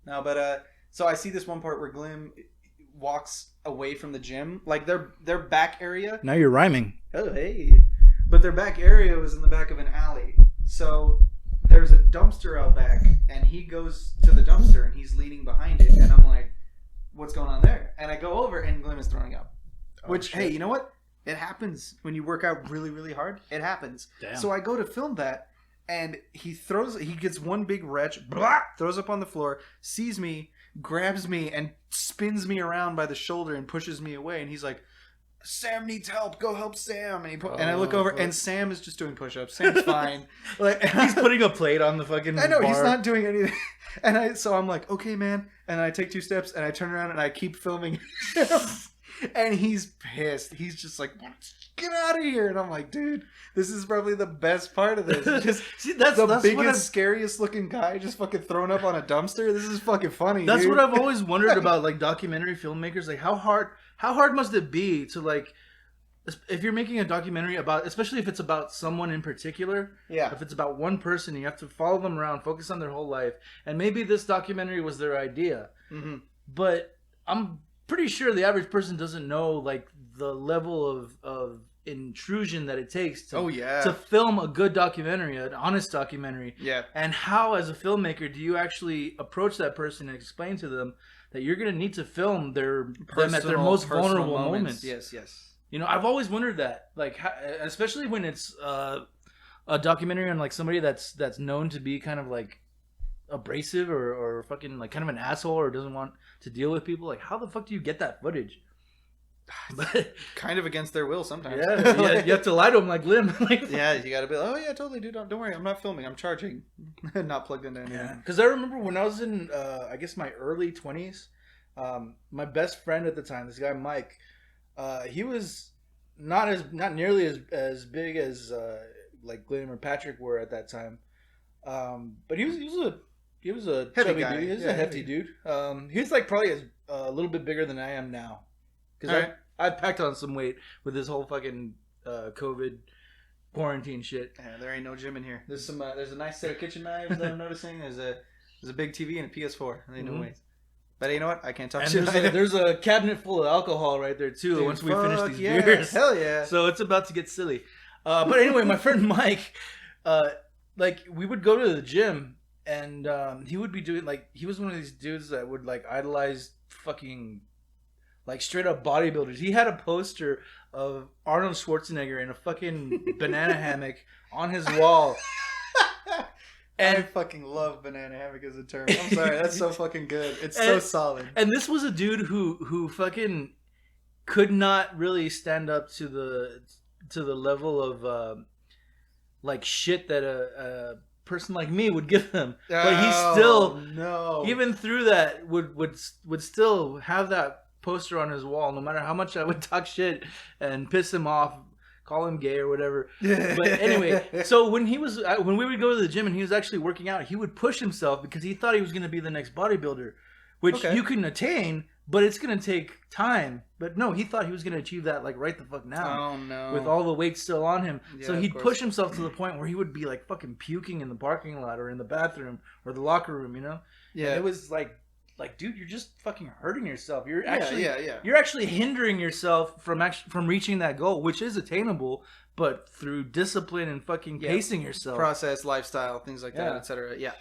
but so I see this one part where Glim walks away from the gym, their back area. Now you're rhyming. Oh, hey. But their back area was in the back of an alley. So there's a dumpster out back, and he goes to the dumpster, and he's leaning behind it, and I'm like, what's going on there? And I go over, and Glim is throwing up. Which, hey, you know what? It happens when you work out really, really hard. It happens. Damn. So I go to film that, and he gets one big retch, blah, throws up on the floor, sees me, grabs me, and spins me around by the shoulder and pushes me away. And he's like, Sam needs help. Go help Sam. And I look over, and Sam is just doing push-ups. Sam's fine. Like he's putting a plate on the fucking. I know bar. he's not doing anything. And so I'm like, okay, man. And I take 2 steps, and I turn around, and I keep filming him. And he's pissed. He's just like, get out of here. And I'm like, dude, this is probably the best part of this. Just see, that's the biggest, scariest looking guy just fucking thrown up on a dumpster. This is fucking funny. That's dude. what I've always wondered about, like, documentary filmmakers. Like, how hard must it be to, like, if you're making a documentary about, especially if it's about someone in particular, yeah. If it's about one person, you have to follow them around, focus on their whole life, and maybe this documentary was their idea. Mm-hmm. But I'm pretty sure the average person doesn't know, like, the level of intrusion that it takes to film a good documentary, an honest documentary. Yeah. And how, as a filmmaker, do you actually approach that person and explain to them that you're going to need to film them at their most vulnerable moments? Yes. You know, I've always wondered that, like, how, especially when it's a documentary on, like, somebody that's known to be kind of, like, abrasive or fucking, like, kind of an asshole or doesn't want to deal with people. Like, how the fuck do you get that footage? Kind of against their will sometimes. Yeah, you have to lie to them like Lim. Yeah, you gotta be like, oh yeah, totally, dude. Don't worry, I'm not filming. I'm charging. Not plugged into anything. Yeah. Because I remember when I was in, I guess, my early 20s, my best friend at the time, this guy Mike, he was not nearly as big as like Glenn or Patrick were at that time, but he was a heavy chubby guy. dude. He was Yeah, a hefty dude. He was like probably a little bit bigger than I am now. Because I packed on some weight with this whole fucking COVID quarantine shit. Yeah, there ain't no gym in here. There's a nice set of kitchen knives that I'm noticing. There's a big TV and a PS4. There ain't no weights. But you know what? I can't talk shit. There's a cabinet full of alcohol right there too. Dude, once we finish these beers, hell yeah! So it's about to get silly. But anyway, my friend Mike, like, we would go to the gym and he would be doing, like, he was one of these dudes that would, like, idolize fucking, like, straight up bodybuilders. He had a poster of Arnold Schwarzenegger in a fucking banana hammock on his wall. And I fucking love banana hammock as a term. I'm sorry, that's so fucking good. It's so solid. And this was a dude who fucking could not really stand up to the level of like shit that a person like me would give him. But he still, even through that, would still have that poster on his wall, no matter how much I would talk shit and piss him off, call him gay or whatever. But anyway, so when we would go to the gym and he was actually working out, he would push himself because he thought he was going to be the next bodybuilder, which you can attain, but it's going to take time. But no, he thought he was going to achieve that, like, right the fuck now. Oh no. With all the weight still on him. Yeah, so he'd push himself to the point where he would be, like, fucking puking in the parking lot or in the bathroom or the locker room, you know? Yeah. And it was like, dude, you're just fucking hurting yourself. You're actually you're actually hindering yourself from reaching that goal, which is attainable, but through discipline and fucking pacing yourself. Process, lifestyle, things like that, etc. Yeah.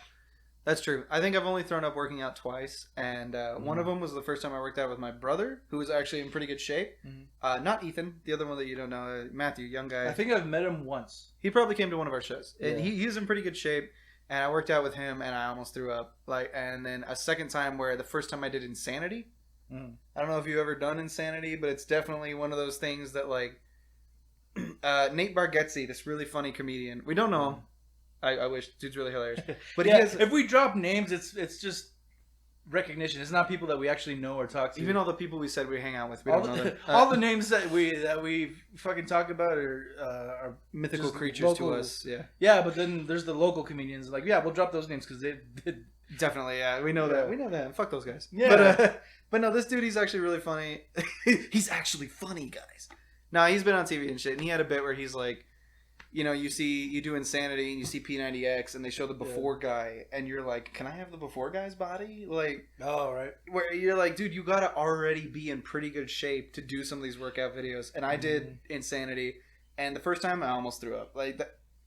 That's true. I think I've only thrown up working out twice, and one of them was the first time I worked out with my brother, who was actually in pretty good shape. Mm-hmm. Not Ethan, the other one that you don't know, Matthew, young guy. I think I've met him once. He probably came to one of our shows. Yeah. And he was in pretty good shape. And I worked out with him, and I almost threw up. And then a second time where the first time I did Insanity. I don't know if you've ever done Insanity, but it's definitely one of those things that, like, Nate Bargatze, this really funny comedian. We don't know him. I wish. Dude's really hilarious. But if we drop names, it's just recognition. It's not people that we actually know or talk to. Even all the people we said we hang out with, we don't know them. All the names that we fucking talk about are mythical creatures local, to us. Yeah. Yeah, but then there's the local comedians. Like, yeah, we'll drop those names because they definitely. Yeah, we know that. We know that. Fuck those guys. Yeah. But no, this dude, he's actually really funny. He's actually funny, guys. No, he's been on TV and shit, and he had a bit where he's like, you know, you do Insanity and you see P90X and they show the before guy and you're like, can I have the before guy's body? Like, oh, right. Where you're like, dude, you gotta already be in pretty good shape to do some of these workout videos. And I did Insanity, and the first time I almost threw up. Like,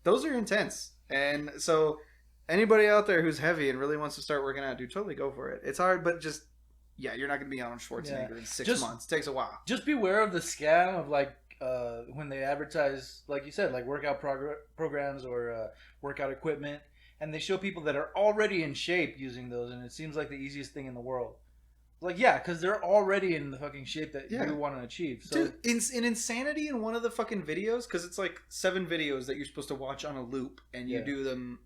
those are intense. And so anybody out there who's heavy and really wants to start working out, dude, totally go for it. It's hard, but just, you're not gonna be on Schwarzenegger in 6 months. It takes a while. Just beware of the scam of, like, when they advertise, like you said, like workout programs or workout equipment, and they show people that are already in shape using those, and it seems like the easiest thing in the world. Like, yeah, because they're already in the fucking shape that you want to achieve. So, dude, in Insanity, in one of the fucking videos, because it's like 7 videos that you're supposed to watch on a loop, and you do them,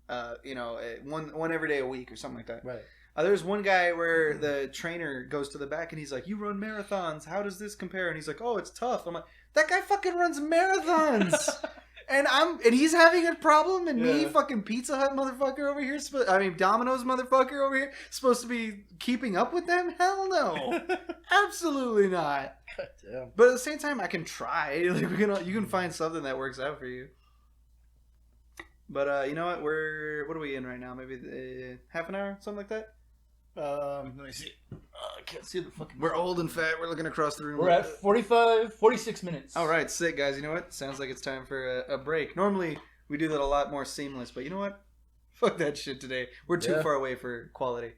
one every day a week or something like that. Right. There's one guy where the trainer goes to the back and he's like, "You run marathons. How does this compare?" And he's like, "Oh, it's tough." I'm like, "That guy fucking runs marathons." And he's having a problem, and me, fucking Pizza Hut motherfucker over here, Domino's motherfucker over here, supposed to be keeping up with them? Hell no, absolutely not. God damn. But at the same time, I can try. Like you can find something that works out for you. But you know what? What are we in right now? Maybe half an hour, something like that. Let me see. I can't see the fucking... We're old and fat. We're looking across the room. We're at 46 minutes. All right, sick, guys. You know what? Sounds like it's time for a break. Normally, we do that a lot more seamless, but you know what? Fuck that shit today. We're too far away for quality.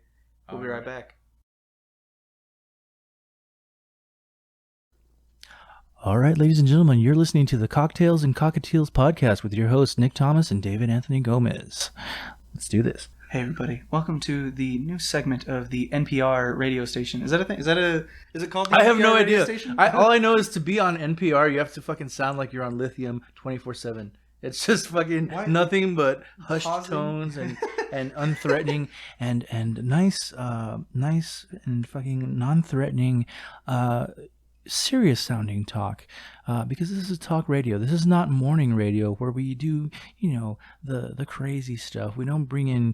We'll be right back. All right, ladies and gentlemen, you're listening to the Cocktails and Cockatiels podcast with your hosts, Nick Thomas and David Anthony Gomez. Let's do this. Hey everybody, welcome to the new segment of the NPR radio station. Is that a thing? Is it called the NPR I have no radio idea. Station? All I know is to be on NPR, you have to fucking sound like you're on lithium 24/7. It's just fucking nothing but hushed tones and unthreatening and nice and fucking non-threatening serious sounding talk, because this is talk radio. This is not morning radio where we do, the crazy stuff. We don't bring in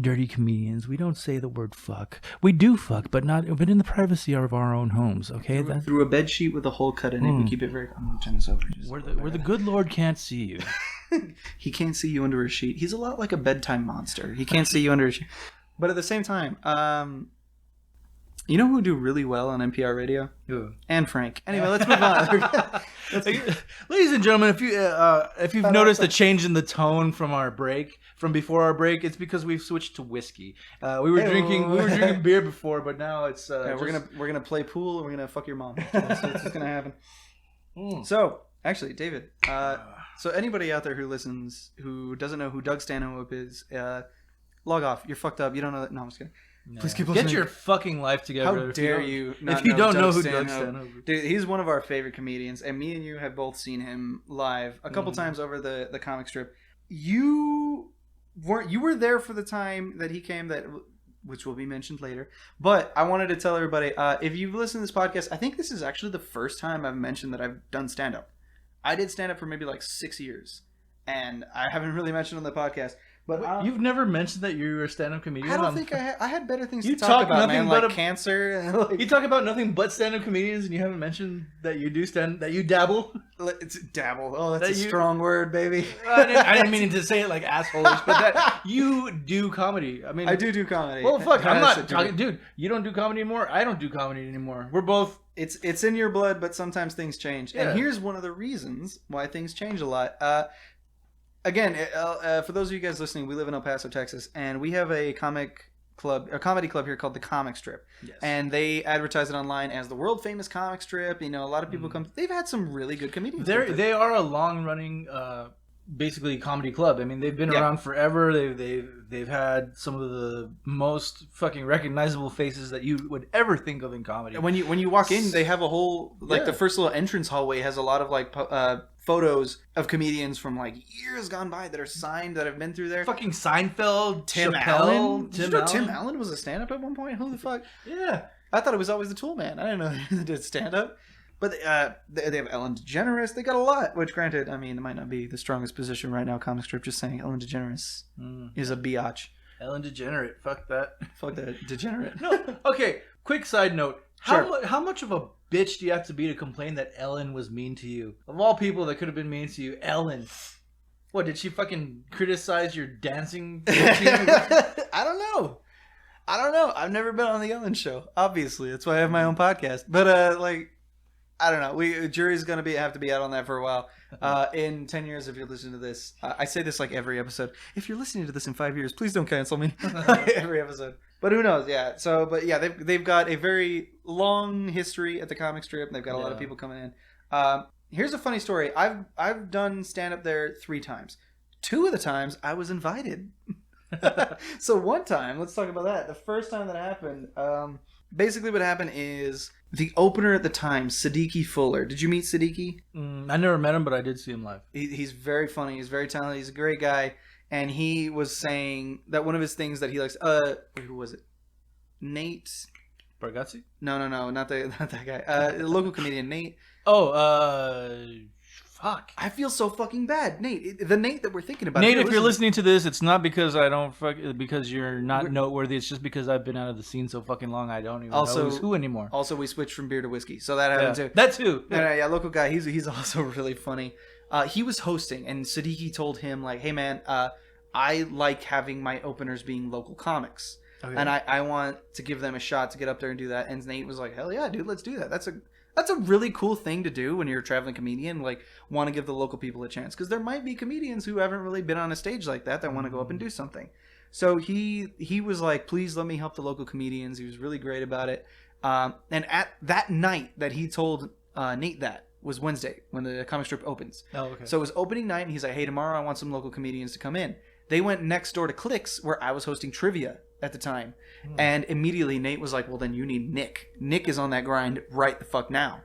dirty comedians. We don't say the word fuck. We do fuck, but in the privacy of our own homes. Okay, through a bed sheet with a hole cut in it. We keep it very. I'm gonna turn this over. Where the good Lord can't see you. He can't see you under a sheet. He's a lot like a bedtime monster. He can't see you under a sheet. But at the same time, you know who do really well on NPR radio? Who? Anne Frank. Anyway, let's move on. Ladies and gentlemen, if you've noticed a change in the tone from before our break, it's because we've switched to whiskey. We were drinking beer before, but now it's we're gonna play pool and we're gonna fuck your mom. That's what's gonna happen. So actually, David. So anybody out there who listens who doesn't know who Doug Stanhope is, log off. You're fucked up. You don't know that. No, I'm just kidding. No. Please keep listening. Get your fucking life together. How dare you if you don't know who Doug Stanhope is. Dude, he's one of our favorite comedians, and me and you have both seen him live a couple times over the comic strip. You were there for the time that he came, which will be mentioned later. But I wanted to tell everybody, if you've listened to this podcast, I think this is actually the first time I've mentioned that I've done stand-up. I did stand-up for maybe like 6 years, and I haven't really mentioned on the podcast. But you've never mentioned that you were a stand-up comedian? I don't think I had better things to talk about, man, like cancer. You talk about nothing but stand-up comedians, and you haven't mentioned that you that you dabble? It's dabble. Oh, that's a strong word, baby. I didn't mean to say it like assholes, but that you do comedy. I mean, I do comedy. Well, fuck, I'm not talking... Dude, you don't do comedy anymore? I don't do comedy anymore. We're both... It's in your blood, but sometimes things change. Yeah. And here's one of the reasons why things change a lot. Again, for those of you guys listening, we live in El Paso, Texas, and we have a comedy club here called the Comic Strip. Yes. And they advertise it online as the world famous comic strip. A lot of people come. They've had some really good comedians. They are a long running, basically comedy club. I mean, they've been around forever. They've had some of the most fucking recognizable faces that you would ever think of in comedy. When you walk in, they have a whole the first little entrance hallway has a lot of photos of comedians from like years gone by that are signed that have been through there. Fucking Seinfeld, Tim Allen. Tim Allen was a stand-up at one point? Who the fuck? Yeah. I thought it was always the Tool Man. I didn't know they did stand-up. But they have Ellen DeGeneres. They got a lot, which granted, I mean, it might not be the strongest position right now, comic strip, just saying Ellen DeGeneres is a biatch. Ellen DeGenerate. Fuck that. Fuck that. Degenerate. No. Okay, quick side note. Sure. How much of a bitch do you have to be to complain that Ellen was mean to you? Of all people that could have been mean to you, Ellen. What, did she fucking criticize your dancing routine? I don't know. I've never been on the Ellen show, obviously. That's why I have my own podcast. But, I don't know. Jury's going to have to be out on that for a while. In 10 years, if you're listening to this, I say this like every episode. If you're listening to this in 5 years, please don't cancel me. Every episode. But who knows? Yeah. So, but yeah, they've got a very long history at the comic strip. They've got a lot of people coming in. Here's a funny story. I've done stand up there 3 times. 2 of the times I was invited. So one time, let's talk about that. The first time that happened, basically what happened is the opener at the time, Siddiqui Fuller. Did you meet Siddiqui? I never met him, but I did see him live. He's very funny. He's very talented. He's a great guy. And he was saying that one of his things that he likes. Who was it? Nate Bargatze? No, not that guy. Local comedian Nate. Fuck. I feel so fucking bad, Nate. The Nate that we're thinking about. Nate, if you're listening to this, it's not because I don't because you're not noteworthy. It's just because I've been out of the scene so fucking long. I don't even know who's who anymore. Also, we switched from beer to whiskey, so that happened too. That too. Yeah, local guy. He's also really funny. He was hosting, and Siddiqui told him like, "Hey man, I like having my openers being local comics." Okay. And I want to give them a shot to get up there and do that. And Nate was like, hell yeah, dude, let's do that. That's a really cool thing to do when you're a traveling comedian. Like, want to give the local people a chance. Because there might be comedians who haven't really been on a stage like that want to go up and do something. So he was like, please let me help the local comedians. He was really great about it. And at that night that he told Nate that was Wednesday when the comic strip opens. Oh, okay. So it was opening night, and he's like, hey, tomorrow I want some local comedians to come in. They went next door to Clicks, where I was hosting trivia at the time. And immediately Nate was like, well, then you need Nick. Nick is on that grind right the fuck now.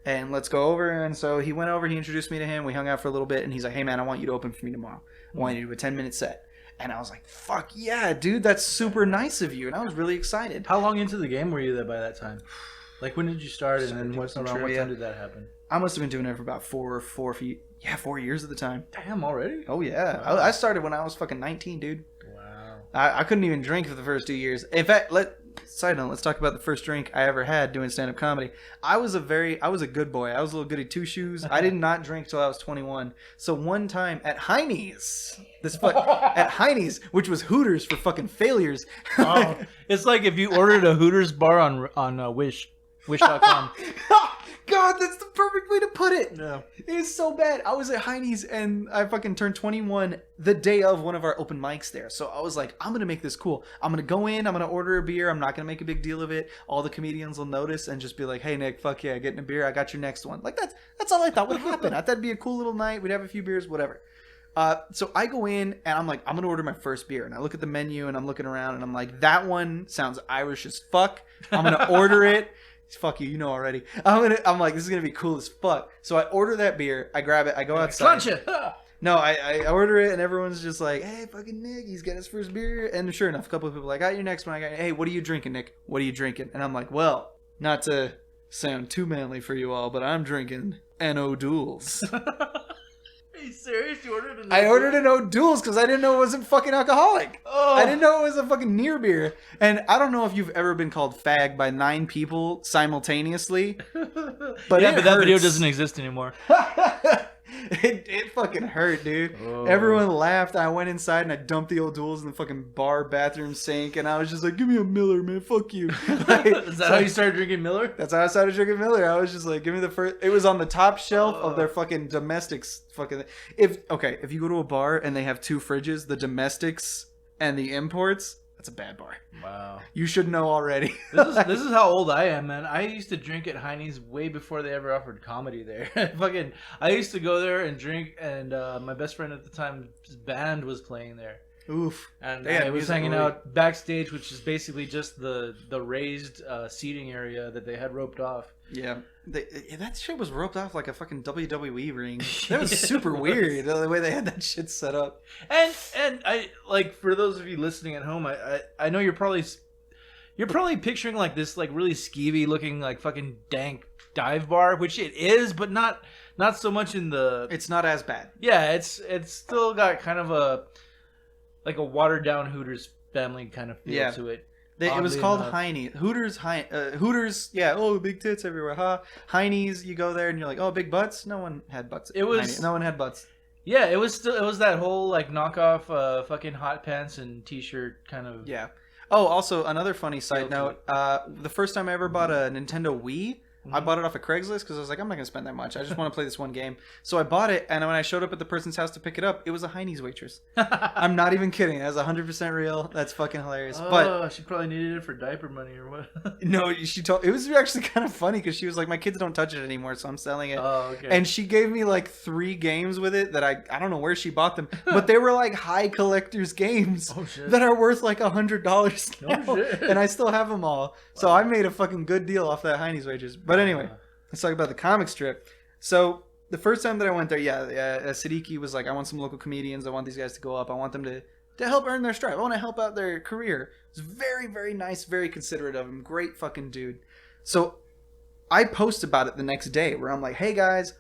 And let's go over. And so he went over, he introduced me to him. We hung out for a little bit, and he's like, hey, man, I want you to open for me tomorrow. I want you to do a 10-minute set. And I was like, fuck yeah, dude, that's super nice of you. And I was really excited. How long into the game were you there by that time? Like, when did you start, and then what time did that happen? I must have been doing it for about 4 years at the time. Damn, already? Oh, yeah. Wow. I started when I was fucking 19, dude. Wow. I couldn't even drink for the first 2 years. In fact, side note, let's talk about the first drink I ever had doing stand-up comedy. I was a good boy. I was a little goody two-shoes. I did not drink till I was 21. So one time at Heine's, at Heine's, which was Hooters for fucking failures. Oh, it's like if you ordered a Hooters bar on Wish.com. God, that's the perfect way to put it. Yeah. It's so bad. I was at Heine's and I fucking turned 21 the day of one of our open mics there. So I was like, I'm going to make this cool. I'm going to go in. I'm going to order a beer. I'm not going to make a big deal of it. All the comedians will notice and just be like, hey, Nick, fuck yeah, getting a beer. I got your next one. Like, that's all I thought would happen. I thought it'd be a cool little night. We'd have a few beers, whatever. So I go in and I'm like, I'm going to order my first beer. And I look at the menu and I'm looking around and I'm like, that one sounds Irish as fuck. I'm going to order it. Fuck you know already. I'm like, this is gonna be cool as fuck. So I order that beer, I grab it, I go outside. No, I order it, and everyone's just like, hey, fucking Nick, he's got his first beer. And sure enough, a couple of people are like, I got your next one. Hey, what are you drinking, Nick? What are you drinking? And I'm like, well, not to sound too manly for you all, but I'm drinking an O'Doul's. Are you serious? You ordered an I ordered an O'Doul's because I didn't know it wasn't fucking alcoholic. Oh. I didn't know it was a fucking near beer. And I don't know if you've ever been called fag by 9 people simultaneously. But yeah, but that video doesn't exist anymore. It fucking hurt, dude. Oh. Everyone laughed. I went inside and I dumped the O'Doul's in the fucking bar bathroom sink, and I was just like, give me a Miller, man. Fuck you. Like, is that how you started drinking Miller? That's how I started drinking Miller. I was just like, give me the first. It was on the top shelf of their fucking domestics. Fucking if you go to a bar and they have 2 fridges, the domestics and the imports, that's a bad bar. Wow. You should know already. This is how old I am, man. I used to drink at Heine's way before they ever offered comedy there. I used to go there and drink, and my best friend at the time's band was playing there. Oof. And I was hanging out backstage, which is basically just the raised seating area that they had roped off. Yeah. That shit was roped off like a fucking WWE ring. That was super weird, the way they had that shit set up. And I like, for those of you listening at home, I know you're probably picturing like this like really skeevy looking like fucking dank dive bar, which it is, but not so much in the. It's not as bad. Yeah, it's still got kind of a watered down Hooters family kind of feel to it. It was called Heine's. Hooters, yeah, oh, big tits everywhere, huh? Heine's, you go there and you're like, oh, big butts? No one had butts. No one had butts. Yeah, it was that whole like knockoff fucking hot pants and t-shirt kind of. Yeah. Oh, also another funny side note, the first time I ever bought a Nintendo Wii, I bought it off of Craigslist because I was like, I'm not gonna spend that much. I just want to play this one game. So I bought it, and when I showed up at the person's house to pick it up, it was a Heine's waitress. I'm not even kidding. That's 100% real. That's fucking hilarious. But she probably needed it for diaper money or what? no, she told. It was actually kind of funny because she was like, my kids don't touch it anymore, so I'm selling it. Oh, okay. And she gave me like 3 games with it that I don't know where she bought them, but they were like high collector's games that are worth like $100 now, and I still have them all. So I made a fucking good deal off that Heine's wages. But anyway, let's talk about the comic strip. So the first time that I went there, Siddiqui was like, I want some local comedians. I want these guys to go up. I want them to help earn their stripe. I want to help out their career. It's very, very nice, very considerate of him. Great fucking dude. So I post about it the next day where I'm like, hey guys,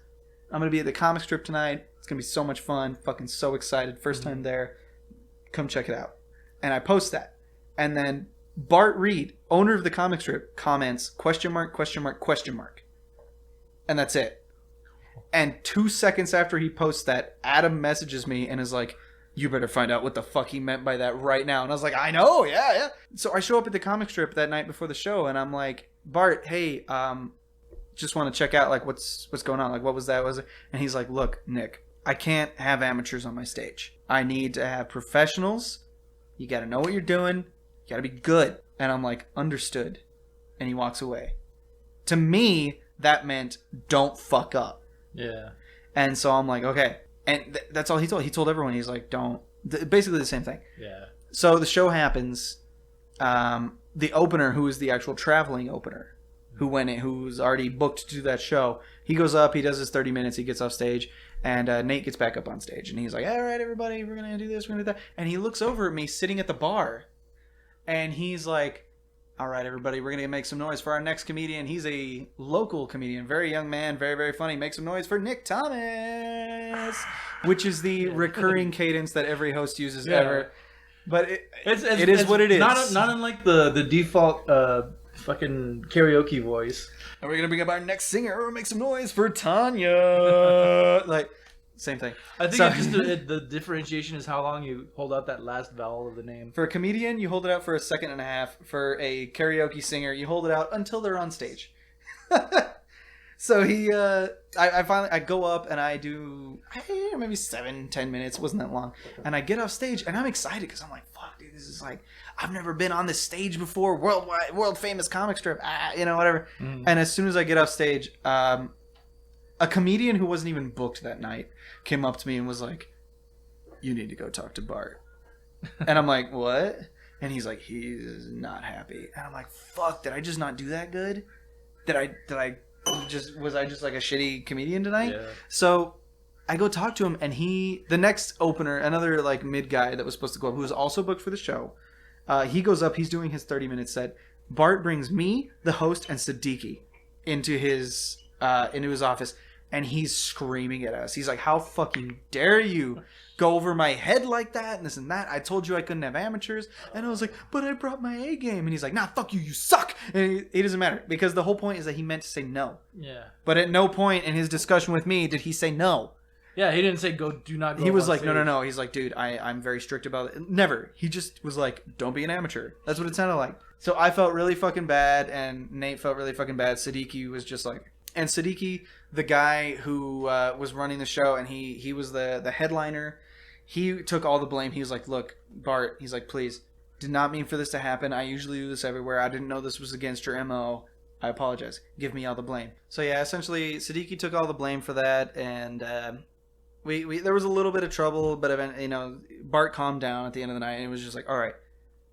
I'm going to be at the comic strip tonight. It's going to be so much fun. Fucking so excited. First time there. Come check it out. And I post that. And then Bart Reed, owner of the comic strip, comments, ? And that's it. And 2 seconds after he posts that, Adam messages me and is like, you better find out what the fuck he meant by that right now. And I was like, I know, yeah. So I show up at the comic strip that night before the show, and I'm like, Bart, hey, just want to check out like what's going on. Like, what was that? And he's like, look, Nick, I can't have amateurs on my stage. I need to have professionals. You got to know what you're doing. You got to be good. And I'm like, understood. And he walks away. To me, that meant don't fuck up. Yeah. And so I'm like, okay. And that's all he told. He told everyone, he's like, don't. Basically the same thing. Yeah. So the show happens. The opener, who is the actual traveling opener, who went in, who's already booked to do that show, he goes up, he does his 30 minutes, he gets off stage, and Nate gets back up on stage. And he's like, all right, everybody, we're going to do this, we're going to do that. And he looks over at me sitting at the bar. And he's like, all right, everybody, we're going to make some noise for our next comedian. He's a local comedian, very young man, very, very funny. Make some noise for Nick Thomas, which is the recurring cadence that every host uses ever. But it is what it is. Not unlike the default fucking karaoke voice. And we're going to bring up our next singer. Make some noise for Tanya. Like, same thing. I think it's just the differentiation is how long you hold out that last vowel of the name. For a comedian, you hold it out for a second and a half. For a karaoke singer, you hold it out until they're on stage. So I go up and I do maybe 7-10 minutes. Wasn't that long. And I get off stage and I'm excited because I'm like, fuck, dude, this is like, I've never been on this stage before. World famous comic strip, whatever. Mm. And as soon as I get off stage, a comedian who wasn't even booked that night came up to me and was like, you need to go talk to Bart. And I'm like, what? And he's like, he's not happy. And I'm like, fuck, did I just not do that good? Was I just like a shitty comedian tonight? Yeah. So I go talk to him, and the next opener, another like mid guy that was supposed to go up, who was also booked for the show, he goes up, he's doing his 30-minute set. Bart brings me, the host, and Siddiqui into his office, and he's screaming at us. He's like, how fucking dare you go over my head like that and this and that. I told you I couldn't have amateurs. And I was like, but I brought my A game. And he's like, nah, fuck you, you suck. And it doesn't matter, because the whole point is that he meant to say no. Yeah. But at no point in his discussion with me did he say no. Yeah, he didn't say do not go. He was like, no. He's like, dude, I'm very strict about it. Never. He just was like, don't be an amateur. That's what it sounded like. So I felt really fucking bad, and Nate felt really fucking bad. Siddiqui was just like... And Siddiqui, the guy who was running the show, and he was the headliner, he took all the blame. He was like, look, Bart, he's like, please, did not mean for this to happen. I usually do this everywhere. I didn't know this was against your MO. I apologize. Give me all the blame. So yeah, essentially, Siddiqui took all the blame for that, and we there was a little bit of trouble, but Bart calmed down at the end of the night, and it was just like, all right,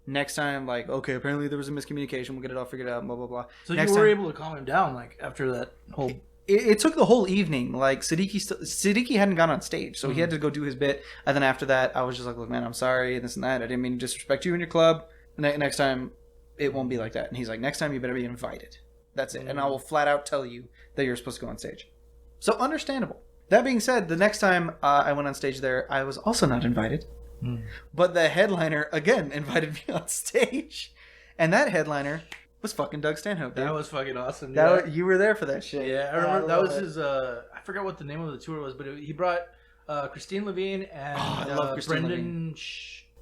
next time, like, okay, apparently there was a miscommunication. We'll get it all figured out, blah, blah, blah. So you were able to calm him down, like, after that whole... It took the whole evening. Like, Siddiqui hadn't gone on stage, so he had to go do his bit. And then after that, I was just like, look, man, I'm sorry, and this and that. I didn't mean to disrespect you and your club. Next time, it won't be like that. And he's like, next time, you better be invited. That's it. And I will flat out tell you that you're supposed to go on stage. So, understandable. That being said, the next time I went on stage there, I was also not invited. But the headliner, again, invited me on stage. And that headliner was fucking Doug Stanhope, dude. That was fucking awesome. You were there for that shit. Yeah, I remember that was his... I forgot what the name of the tour was, but he brought Christine Levine and I love Christine Levine.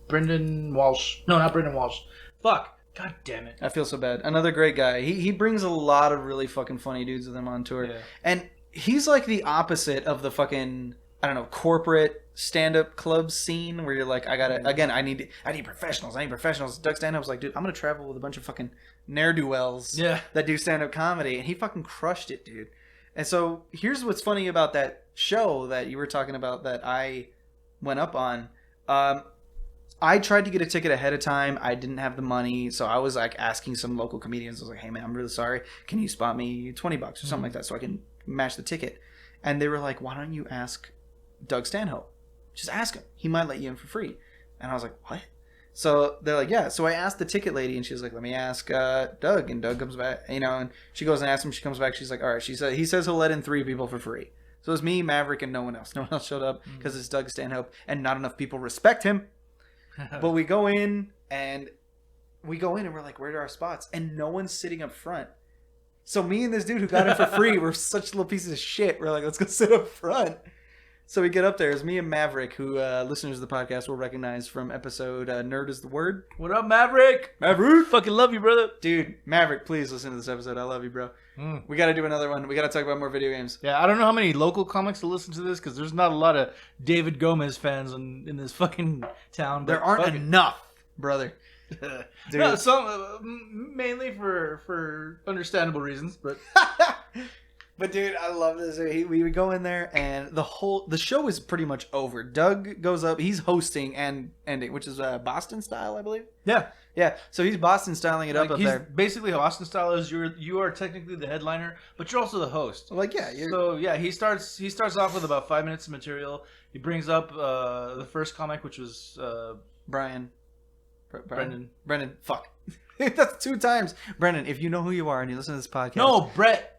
Brendan Walsh. No, not Brendan Walsh. Fuck. God damn it. I feel so bad. Another great guy. He brings a lot of really fucking funny dudes with him on tour. Yeah. And he's like the opposite of the fucking, I don't know, corporate stand-up club scene where you're like, I need professionals. Doug Stanhope's like, dude, I'm going to travel with a bunch of fucking ne'er-do-wells that do stand-up comedy. And he fucking crushed it, dude. And so here's what's funny about that show that you were talking about that I went up on. I tried to get a ticket ahead of time. I didn't have the money, so I was like asking some local comedians. I was like, "Hey man, I'm really sorry. Can you spot me $20 or something like that so I can match the ticket?" And they were like, "Why don't you ask Doug Stanhope? Just ask him. He might let you in for free." And I was like, "What?" So they're like, "Yeah." So I asked the ticket lady, and she was like, "Let me ask Doug." And Doug comes back, and she goes and asks him. She comes back. She's like, "All right." She said, "He says he'll let in 3 people for free." So it was me, Maverick, and no one else. No one else showed up because it's Doug Stanhope, and not enough people respect him. But we go in and we're like, where are our spots? And no one's sitting up front. So me and this dude who got in for free were such little pieces of shit. We're like, let's go sit up front. So we get up there. It's me and Maverick, who listeners of the podcast will recognize from episode Nerd is the Word. What up, Maverick? Maverick! Fucking love you, brother. Dude, Maverick, please listen to this episode. I love you, bro. We got to do another one. We got to talk about more video games. Yeah, I don't know how many local comics to listen to this because there's not a lot of David Gomez fans in this fucking town. There aren't enough, brother. Dude. No, some mainly for understandable reasons, but But dude, I love this. We would go in there, and the show is pretty much over. Doug goes up. He's hosting and ending, which is Boston style, I believe. Yeah. So he's Boston styling it up there. Basically, how Boston style is you are technically the headliner, but you're also the host. Like he starts off with about 5 minutes of material. He brings up the first comic, which was Brendan. Fuck. That's 2 times. Brendan, if you know who you are and you listen to this podcast. No, Brett.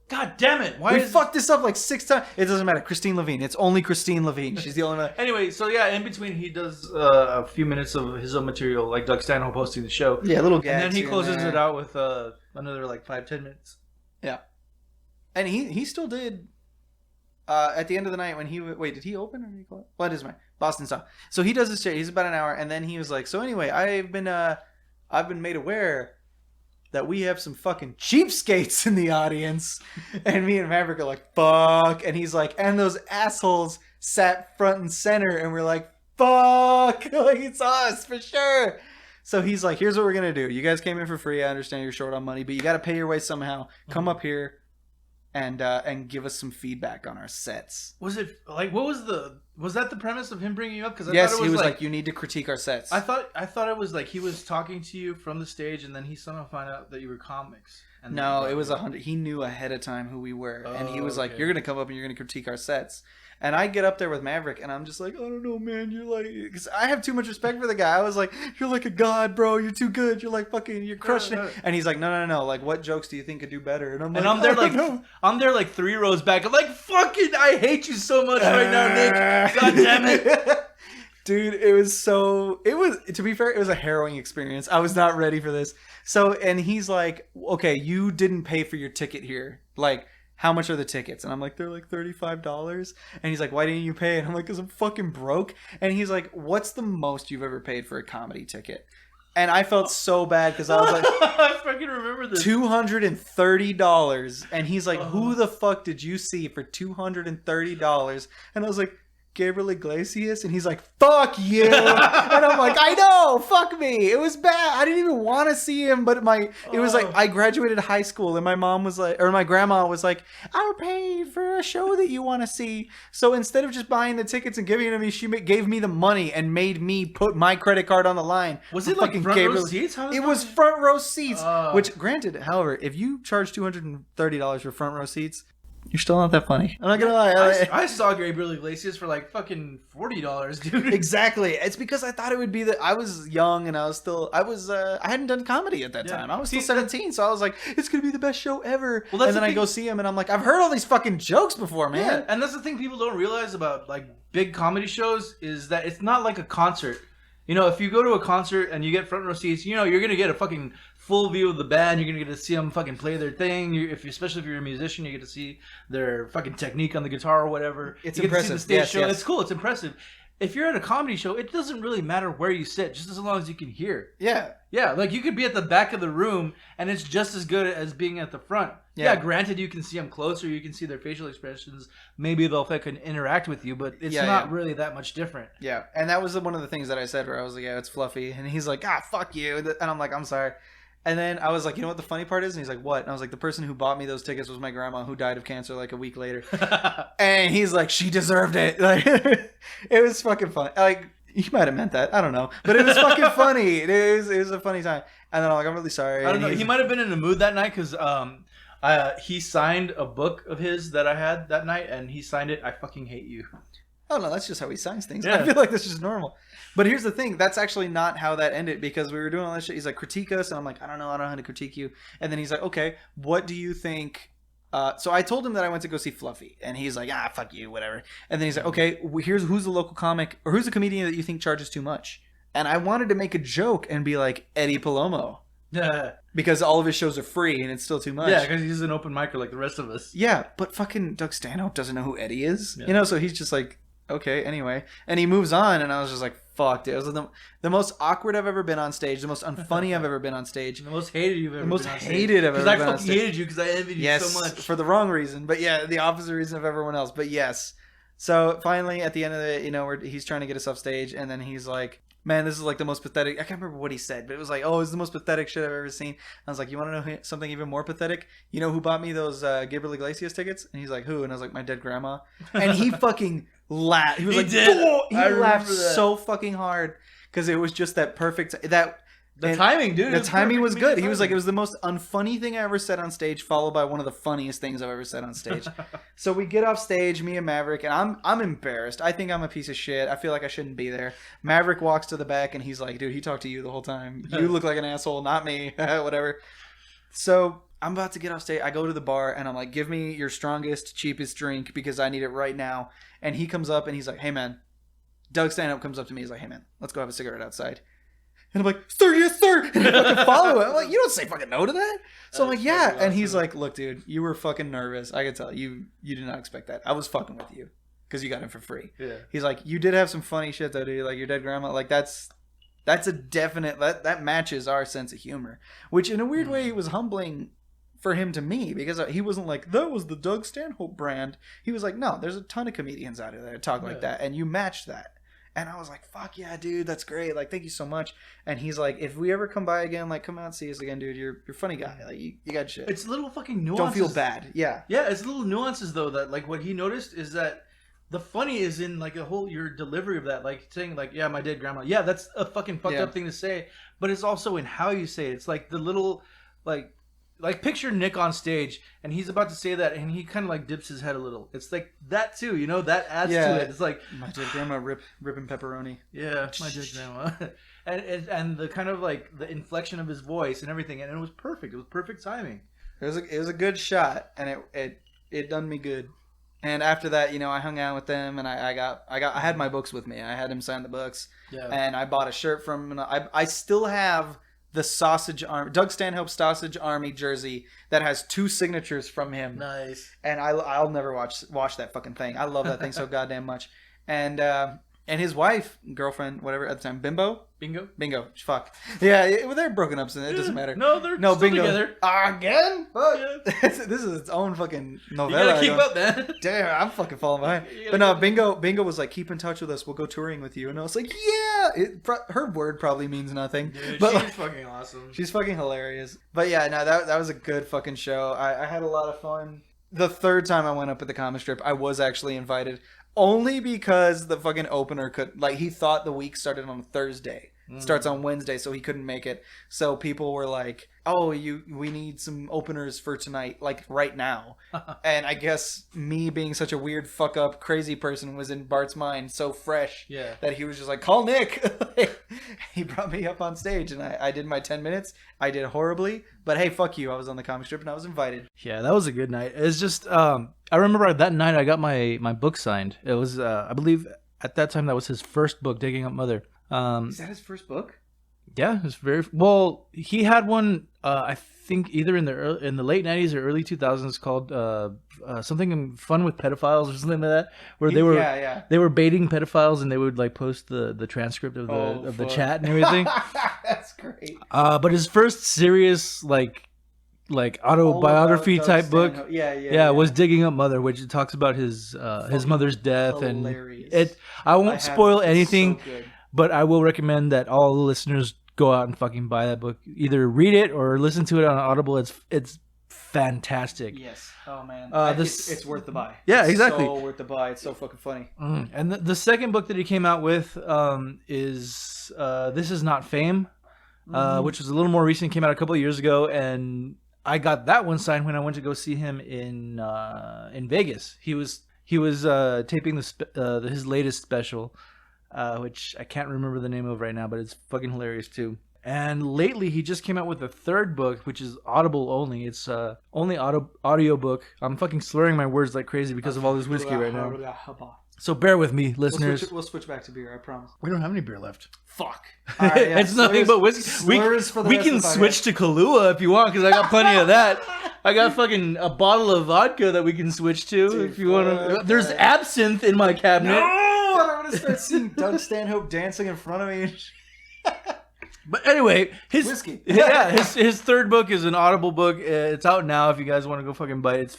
God damn it! We fucked this up like 6 times. It doesn't matter. Christine Levine. It's only Christine Levine. She's the only one. Anyway, so yeah, in between he does a few minutes of his own material, like Doug Stanhope hosting the show. Yeah, little gags. And then he closes it out with another like 5-10 minutes. Yeah, and he still did. At the end of the night when did he open or did he close? Well, it doesn't matter. Boston style. So he does this shit. He's about an hour, and then he was like, "So anyway, I've been made aware that we have some fucking cheapskates in the audience." And me and Maverick are like, fuck. And he's like, and those assholes sat front and center. And we're like, fuck. Like, it's us for sure. So he's like, here's what we're going to do. You guys came in for free. I understand you're short on money, but you got to pay your way somehow. Come up here and give us some feedback on our sets. Was it like, was that the premise of him bringing you up? Because yes, he was like, you need to critique our sets. I thought it was like he was talking to you from the stage, and then he somehow found out that you were comics. And no, it was 100. He knew ahead of time who we were, and he was like, "You're gonna come up and you're gonna critique our sets." And I get up there with Maverick, and I'm just like, "I don't know, man. You're like," because I have too much respect for the guy. I was like, "You're like a god, bro. You're too good. You're like fucking, you're crushing it." And he's like, "No. Like, what jokes do you think could do better?" And I'm there like 3 rows back. I'm like, "Fucking, I hate you so much right now, Nick. God damn it." Dude, to be fair, it was a harrowing experience. I was not ready for this. So, and he's like, okay, you didn't pay for your ticket here. Like, how much are the tickets? And I'm like, they're like $35. And he's like, why didn't you pay? And I'm like, because I'm fucking broke. And he's like, what's the most you've ever paid for a comedy ticket? And I felt so bad because I was like, I fucking remember this. $230. And he's like, who the fuck did you see for $230? And I was like, Gabriel Iglesias. And he's like, fuck you. And I'm like, I know, fuck me. It was bad. I didn't even want to see him, but it was like, I graduated high school and my mom was like, or my grandma was like, I'll pay for a show that you want to see. So instead of just buying the tickets and giving it to me, she gave me the money and made me put my credit card on the line. Was it like front row seats? It was front row seats, which granted, however, if you charge $230 for front row seats, you're still not that funny. I'm not gonna lie. I saw Gabriel Iglesias for like fucking $40, dude. Exactly. It's because I thought it would be that I was young and I hadn't done comedy at that time. I was still 17, so I was like, it's gonna be the best show ever. Well, and then I go see him and I'm like, I've heard all these fucking jokes before, man. Yeah, and that's the thing people don't realize about like big comedy shows is that it's not like a concert. You know, if you go to a concert and you get front row seats, you know, you're going to get a fucking full view of the band. You're going to get to see them fucking play their thing. Especially if you're a musician, you get to see their fucking technique on the guitar or whatever. It's you impressive. Get to see the stage show. Yes. It's cool. It's impressive. if you're at a comedy show, it doesn't really matter where you sit, just as long as you can hear. Yeah. Yeah, like you could be at the back of the room and it's just as good as being at the front. Yeah, granted, you can see them closer, you can see their facial expressions. Maybe they'll fucking interact with you, but it's not really that much different. Yeah, and that was one of the things that I said where I was like, yeah, it's fluffy. And he's like, fuck you. And I'm like, I'm sorry. And then I was like, you know what the funny part is? And he's like, what? And I was like, the person who bought me those tickets was my grandma who died of cancer like a week later. And he's like, she deserved it. Like, it was fucking fun. Like, he might have meant that. I don't know. But it was fucking funny. It was a funny time. And then I'm like, I'm really sorry. I don't know. He might have been in the mood that night because he signed a book of his that I had that night, and he signed it, I fucking hate you. Oh, no, that's just how he signs things. Yeah. I feel like this is normal. But here's the thing. That's actually not how that ended, because we were doing all this shit. He's like, critique us. And I'm like, I don't know how to critique you. And then he's like, okay, what do you think? So I told him that I went to go see Fluffy. And he's like, fuck you, whatever. And then he's like, okay, who's the local comic, or who's the comedian that you think charges too much? And I wanted to make a joke and be like, Eddie Palomo. Yeah. Because all of his shows are free and it's still too much. Yeah, because he's an open micer like the rest of us. Yeah, but fucking Doug Stanhope doesn't know who Eddie is. Yeah. You know, so he's just like, okay, anyway. And he moves on, and I was just like, fuck, dude. It was the most awkward I've ever been on stage, the most unfunny I've ever been on stage. The most hated you've ever been on stage. The most hated I've ever been on stage. Because I fucking hated you because I envied you so much. For the wrong reason. But yeah, the opposite reason of everyone else. But yes. So finally, at the end of it, you know, he's trying to get us off stage, and then he's like, man, this is like the most pathetic. I can't remember what he said, but it was like, oh, it's the most pathetic shit I've ever seen. I was like, you want to know something even more pathetic? You know who bought me those Gabriel Iglesias tickets? And he's like, who? And I was like, my dead grandma. And he fucking laughed. He was like, he laughed so fucking hard because it was just that perfect timing, dude. The timing was good. He was like, it was the most unfunny thing I ever said on stage, followed by one of the funniest things I've ever said on stage. So we get off stage, me and Maverick, and I'm embarrassed. I think I'm a piece of shit. I feel like I shouldn't be there. Maverick walks to the back, and he's like, dude, he talked to you the whole time. You look like an asshole, not me. Whatever. So I'm about to get off stage. I go to the bar, and I'm like, give me your strongest, cheapest drink because I need it right now. And he comes up, and he's like, hey, man. Doug Stanhope comes up to me. He's like, hey, man, let's go have a cigarette outside. And I'm like, sir, yes, sir. And I fucking follow him. I'm like, you don't say fucking no to that. So I'm like, yeah. Awesome. And he's like, look, dude, you were fucking nervous. I could tell. You did not expect that. I was fucking with you because you got him for free. Yeah. He's like, you did have some funny shit, though, dude. Like, your dead grandma. Like, that's a definite, that matches our sense of humor. Which, in a weird way, was humbling for him to me because he wasn't like, that was the Doug Stanhope brand. He was like, no, there's a ton of comedians out there that talk like that. And you match that. And I was like, fuck yeah, dude, that's great. Like, thank you so much. And he's like, if we ever come by again, like, come out and see us again, dude. You're a funny guy. Like, you got shit. It's little fucking nuances. Don't feel bad. Yeah. Yeah, it's little nuances, though, that, like, what he noticed is that the funny is in, like, your delivery of that. Like, saying, like, yeah, my dead grandma. Yeah, that's a fucking fucked up thing to say. But it's also in how you say it. It's like the little, like picture Nick on stage, and he's about to say that, and he kind of like dips his head a little. It's like that too, you know. That adds to it. It's like my dead grandma ripping pepperoni. Yeah, my dead grandma, and the kind of like the inflection of his voice and everything, and it was perfect. It was perfect timing. It was a good shot, and it done me good. And after that, you know, I hung out with them, and I had my books with me. I had him sign the books, and I bought a shirt from. And I still have the Sausage Army, Doug Stanhope Sausage Army jersey that has 2 signatures from him. Nice. And I'll never wash that fucking thing. I love that thing so goddamn much. And his wife, girlfriend, whatever at the time, Bingo. Fuck. Yeah, well, they're broken up, so it doesn't matter. No, they're still Bingo. Together. Again? Fuck. Yeah. This is its own fucking novella. You gotta keep up, man. Damn, I'm fucking falling behind. But no, Bingo was like, keep in touch with us. We'll go touring with you. And I was like, yeah. Her word probably means nothing. Dude, but she's fucking awesome. She's fucking hilarious. But yeah, no, that was a good fucking show. I had a lot of fun. The third time I went up at the comic strip, I was actually invited. Only because the fucking opener he thought the week started on Thursday. Starts on Wednesday, so he couldn't make it. So people were like, oh, we need some openers for tonight, like right now. And I guess me being such a weird fuck up crazy person was in Bart's mind so fresh that he was just like, call Nick. He brought me up on stage, and I did my 10 minutes. I did horribly, but hey, fuck you. I was on the comic strip and I was invited. Yeah, that was a good night. It's just I remember that night I got my book signed. It was I believe at that time that was his first book, Digging Up Mother. Is that his first book? Yeah, it's very well. He had one, I think, either in the late '90s or early 2000s, called something fun with pedophiles or something like that, where they were baiting pedophiles and they would like post the transcript of the chat and everything. That's great. But his first serious like autobiography type book, was Digging Up Mother, which talks about his mother's death. Hilarious. And I won't spoil anything. So but I will recommend that all the listeners go out and fucking buy that book. Either read it or listen to it on Audible. It's fantastic. Yes. Oh man. It's worth the buy. Yeah, exactly. So worth the buy. It's so fucking funny. And the second book that he came out with is This Is Not Fame, which was a little more recent. Came out a couple of years ago, and I got that one signed when I went to go see him in Vegas. He was taping his latest special. Which I can't remember the name of right now, but it's fucking hilarious too. And lately, he just came out with a third book, which is Audible only. It's only audio book. I'm fucking slurring my words like crazy because of all this whiskey right now. So bear with me, listeners. We'll switch back to beer, I promise. We don't have any beer left. Fuck. All right, yeah. It's nothing but whiskey. We can switch to Kahlua if you want, because I got plenty of that. I got fucking a bottle of vodka that we can switch to. Dude, if you want to. There's absinthe in my cabinet. No! I don't want to start seeing Doug Stanhope dancing in front of me. But anyway, his whiskey. his third book is an Audible book. It's out now if you guys want to go fucking buy it.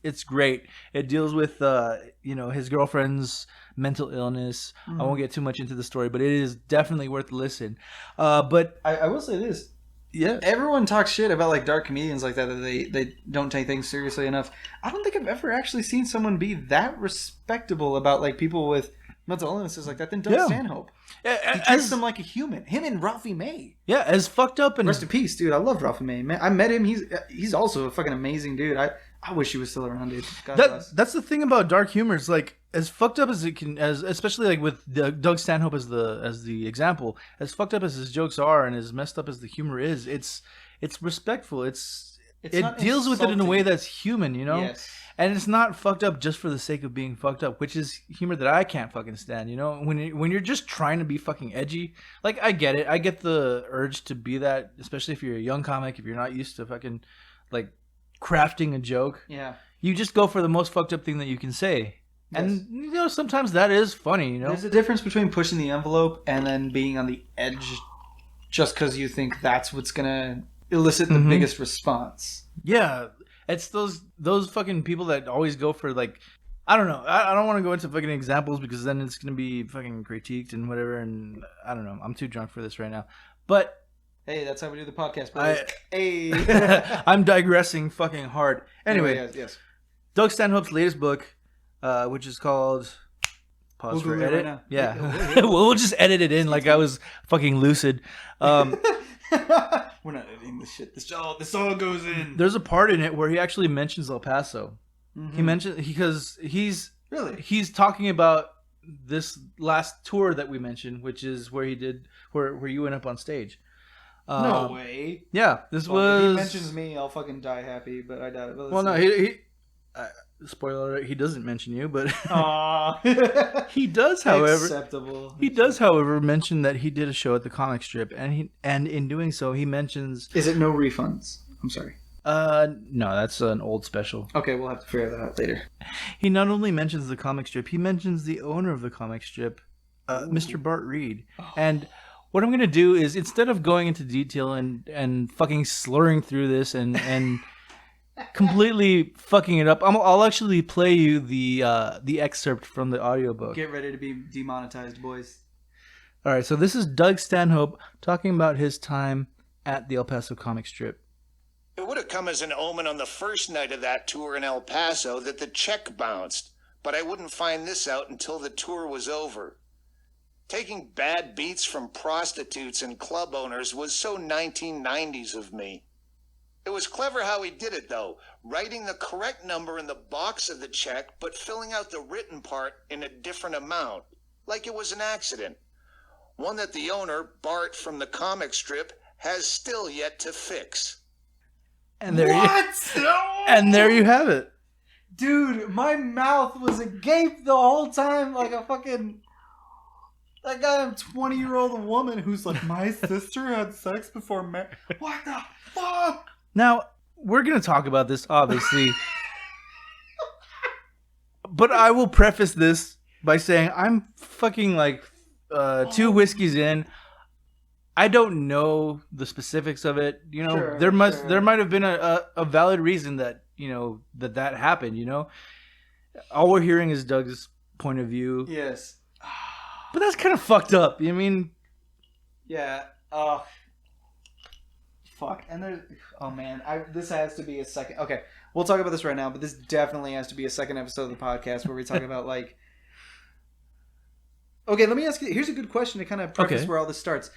It's great. It deals with his girlfriend's mental illness. I won't get too much into the story, but it is definitely worth a listen. But I will say this. Yeah. Everyone talks shit about like dark comedians like that they don't take things seriously enough. I don't think I've ever actually seen someone be that respectable about like people with mental illnesses like that than Doug Stanhope. He treats them like a human. Him and Ralphie May. Yeah, as fucked up and rest in peace, dude. I loved Ralphie May. Man, I met him. He's also a fucking amazing dude. I wish he was still around, dude. That's the thing about dark humor. It's like as fucked up as it can, especially like with Doug Stanhope as the example. As fucked up as his jokes are, and as messed up as the humor is, it's respectful. It deals with it in a way that's human, you know. Yes. And it's not fucked up just for the sake of being fucked up, which is humor that I can't fucking stand, you know? When you're just trying to be fucking edgy, like, I get it. I get the urge to be that, especially if you're a young comic, if you're not used to fucking, like, crafting a joke. Yeah. You just go for the most fucked up thing that you can say. Yes. And, you know, sometimes that is funny, you know? There's a difference between pushing the envelope and then being on the edge just because you think that's what's going to elicit the biggest response. Yeah. It's those fucking people that always go for like, I don't know. I don't want to go into fucking examples because then it's going to be fucking critiqued and whatever. And I don't know. I'm too drunk for this right now. But hey, that's how we do the podcast. Hey, I'm digressing fucking hard. Anyway, yes. Doug Stanhope's latest book, which is called pause for edit. Right yeah, we'll just edit it in like I was fucking lucid. We're not editing this shit. This all goes in. There's a part in it where he actually mentions El Paso. He mentioned because he's talking about this last tour that we mentioned, which is where he did where you went up on stage. No way. Yeah, this was. If he mentions me, I'll fucking die happy, but I doubt it. Well, no, he spoiler alert, he doesn't mention you, but he does, however. Acceptable. He does, however, mention that he did a show at the comic strip, and in doing so, he mentions. Is it no refunds? I'm sorry. No, that's an old special. Okay, we'll have to figure that out later. He not only mentions the comic strip, he mentions the owner of the comic strip, Mr. Bart Reed, and. What I'm gonna do is instead of going into detail and fucking slurring through this and completely fucking it up, I'll actually play you the excerpt from the audiobook. Get ready to be demonetized, boys. All right, so this is Doug Stanhope talking about his time at the El Paso comic strip. It would have come as an omen on the first night of that tour in El Paso that the check bounced, but I wouldn't find this out until the tour was over. Taking bad beats from prostitutes and club owners was so 1990s of me. It was clever how he did it, though, writing the correct number in the box of the check, but filling out the written part in a different amount, like it was an accident. One that the owner, Bart from the comic strip, has still yet to fix. And there you have it. Dude, my mouth was agape the whole time like a fucking... That guy, a 20-year-old woman who's like, my sister had sex before marriage. What the fuck? Now, we're going to talk about this, obviously. But I will preface this by saying I'm fucking like 2 whiskeys in. I don't know the specifics of it. You know, Sure, there sure. might have been a valid reason that, you know, that happened, you know. All we're hearing is Doug's point of view. Yes. But that's kind of fucked up. I mean, Yeah. Fuck. And there's. Oh man. This has to be a second. Okay. We'll talk about this right now, but this definitely has to be a second episode of the podcast where we talk about like. Okay, let me ask you. Here's a good question to kind of preface Okay. where all this starts.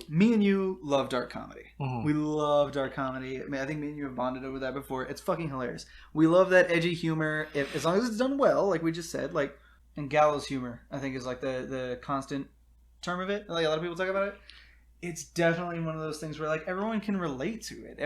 Me and you love dark comedy. Mhm. We love dark comedy. I mean, I think me and you have bonded over that before. It's fucking hilarious. We love that edgy humor, as long as it's done well, like we just said. Like, and gallows humor, I think, is like the constant term of it. Like a lot of people talk about it. It's definitely one of those things where like everyone can relate to it.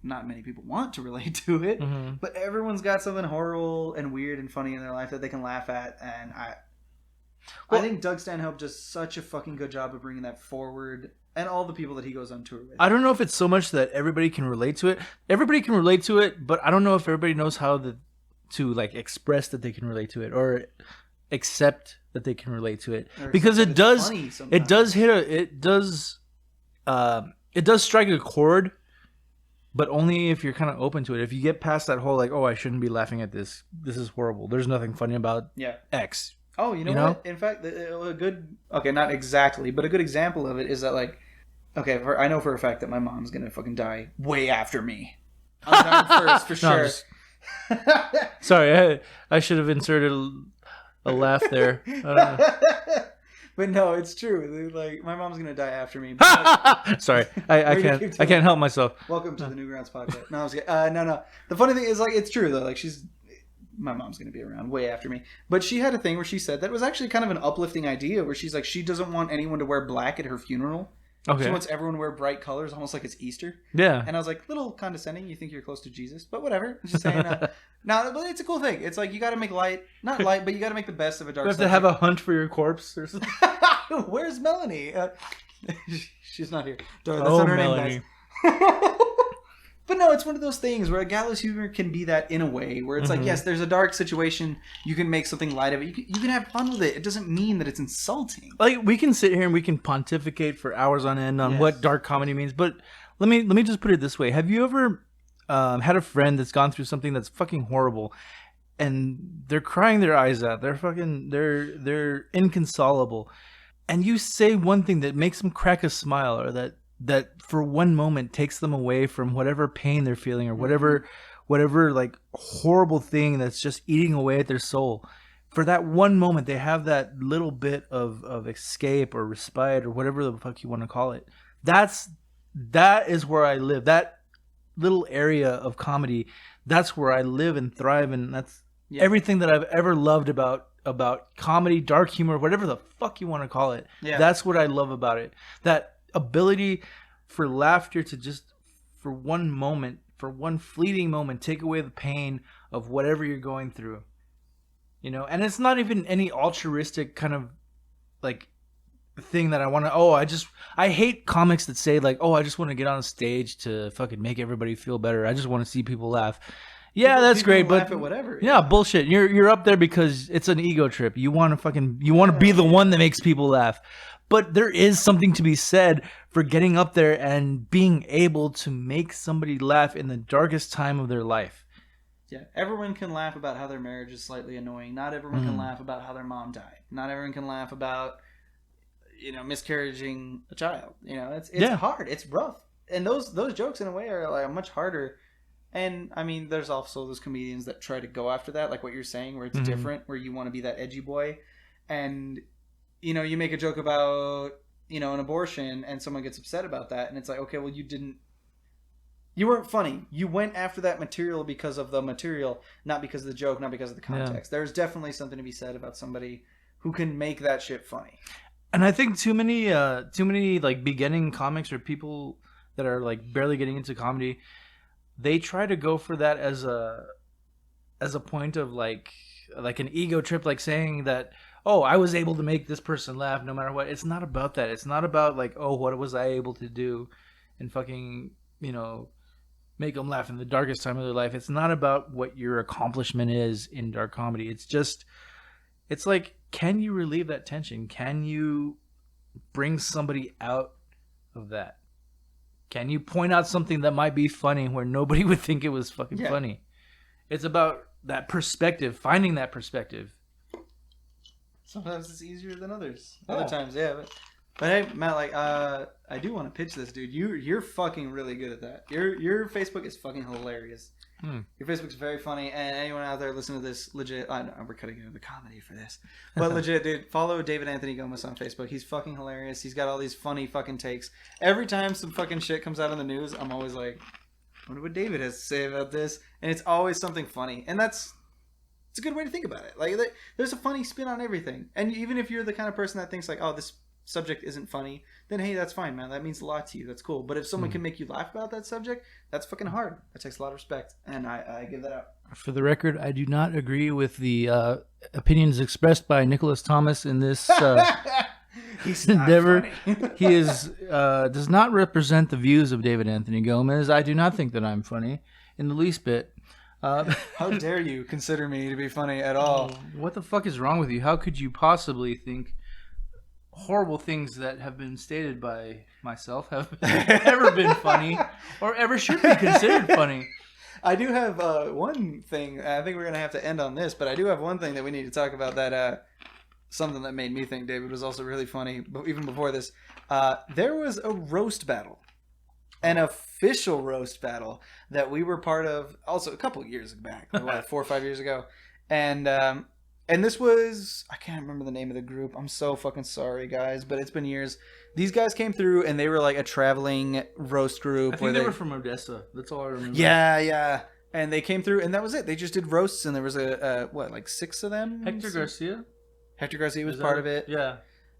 Not many people want to relate to it, but everyone's got something horrible and weird and funny in their life that they can laugh at. And I think Doug Stanhope does such a fucking good job of bringing that forward, and all the people that he goes on tour with. I don't know if it's so much that everybody can relate to it. Everybody can relate to it, but I don't know if everybody knows how to like express that they can relate to it or accept that they can relate to it, Or because accept it that it's does funny it sometimes. does it does strike a chord, but only if you're kind of open to it. If you get past that whole like, oh, I shouldn't be laughing at this. This is horrible. There's nothing funny about Yeah. X. Oh, you know You know? what? In fact, a good, okay, not exactly, but a good example of it is that, like, okay, I know for a fact that my mom's gonna fucking die way after me. I'm dying first, for No, I'm sure. just- Sorry, I should have inserted a laugh there. I don't know. But no, it's true. Like, my mom's gonna die after me. But Sorry, We're gonna keep I can't help myself. welcome to the Newgrounds podcast. No, I was kidding. No. The funny thing is, like, it's true though. Like, my mom's gonna be around way after me. But she had a thing where she said that was actually kind of an uplifting idea, where she's like, she doesn't want anyone to wear black at her funeral. She Okay. wants everyone to wear bright colors, almost like it's Easter. Yeah. And I was like, little condescending. You think you're close to Jesus, but whatever. I'm just saying. No, but it's a cool thing. It's like you got to make not light, but you got to make the best of a dark. You have to have a hunt for your corpse or something. Where's Melanie? She's not here. That's Oh, not her Melanie. name, guys. But no, it's one of those things where gallows humor can be that in a way, where it's like, yes, there's a dark situation. You can make something light of it. You can have fun with it. It doesn't mean that it's insulting. Like, we can sit here and we can pontificate for hours on end on Yes. what dark comedy means, but let me just put it this way: have you ever had a friend that's gone through something that's fucking horrible, and they're crying their eyes out, they're inconsolable, and you say one thing that makes them crack a smile, or that for one moment takes them away from whatever pain they're feeling, or whatever like horrible thing that's just eating away at their soul. For that one moment, they have that little bit of escape or respite or whatever the fuck you want to call it. That is where I live. That little area of comedy, that's where I live and thrive, and that's everything that I've ever loved about comedy, dark humor, whatever the fuck you want to call it. Yeah. That's what I love about it. That ability for laughter to just, for one moment, for one fleeting moment, take away the pain of whatever you're going through. You know, and it's not even any altruistic kind of like thing that I want to, I hate comics that say like, oh, I just want to get on stage to fucking make everybody feel better. I just want to see people laugh. Yeah, that's People great, laugh but at whatever. yeah, bullshit. You're up there because it's an ego trip. You want to be the one that makes people laugh. But there is something to be said for getting up there and being able to make somebody laugh in the darkest time of their life. Yeah, everyone can laugh about how their marriage is slightly annoying. Not everyone can laugh about how their mom died. Not everyone can laugh about, miscarrying a child. It's hard. It's rough. And those jokes in a way are like much harder. And I mean, there's also those comedians that try to go after that, like what you're saying, where it's different, where you want to be that edgy boy, and you make a joke about an abortion, and someone gets upset about that, and it's like, okay, well, you weren't funny. You went after that material because of the material, not because of the joke, not because of the context. There's definitely something to be said about somebody who can make that shit funny. And I think too many like beginning comics or people that are like barely getting into comedy, they try to go for that as a point of like an ego trip, like saying that, oh, I was able to make this person laugh no matter what. It's not about that. It's not about like, oh, what was I able to do and fucking, make them laugh in the darkest time of their life. It's not about what your accomplishment is in dark comedy. It's like, can you relieve that tension? Can you bring somebody out of that? Can you point out something that might be funny where nobody would think it was fucking funny? It's about that perspective, finding that perspective. Sometimes it's easier than others. Other times, yeah. But hey, Matt, like, I do want to pitch this, dude. You're fucking really good at that. Your Facebook is fucking hilarious. Your Facebook's very funny, and anyone out there listening to this, legit, I know we're cutting into the comedy for this, but legit, dude, follow David Anthony Gomez on Facebook. He's fucking hilarious. He's got all these funny fucking takes. Every time some fucking shit comes out in the news, I'm always like, I wonder what David has to say about this, and it's always something funny, and it's a good way to think about it. Like, there's a funny spin on everything, and even if you're the kind of person that thinks like, oh, this subject isn't funny, then hey, that's fine, man. That means a lot to you. That's cool. But if someone can make you laugh about that subject, that's fucking hard. That takes a lot of respect, and I give that out. For the record, I do not agree with the opinions expressed by Nicholas Thomas in this He's not endeavor. funny. He is does not represent the views of David Anthony Gomez. I do not think that I'm funny in the least bit. How dare you consider me to be funny at all? What the fuck is wrong with you? How could you possibly think horrible things that have been stated by myself have ever been funny or ever should be considered funny? I do have one thing. I think we're going to have to end on this, but I do have one thing that we need to talk about that something that made me think David was also really funny, but even before this. There was a roast battle, an official roast battle that we were part of also a couple of years back, like 4 or 5 years ago. And this was, I can't remember the name of the group. I'm so fucking sorry, guys, but it's been years. These guys came through, and they were like a traveling roast group. I think they were from Odessa. That's all I remember. Yeah. And they came through, and that was it. They just did roasts, and there was like 6 of them? Hector Garcia was part of it. Yeah.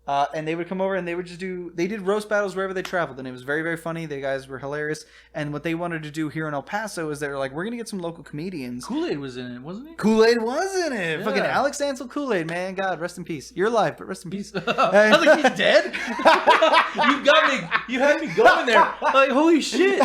And they would come over and they would they did roast battles wherever they traveled, and it was very, very funny. The guys were hilarious. And what they wanted to do here in El Paso is they were like, we're going to get some local comedians. Kool-Aid was in it, wasn't he? Kool-Aid was in it. Yeah. Fucking Alex Ansel Kool-Aid, man. God, rest in peace. You're alive, but rest in peace. I was like, he's dead? You had me going there. Like, holy shit.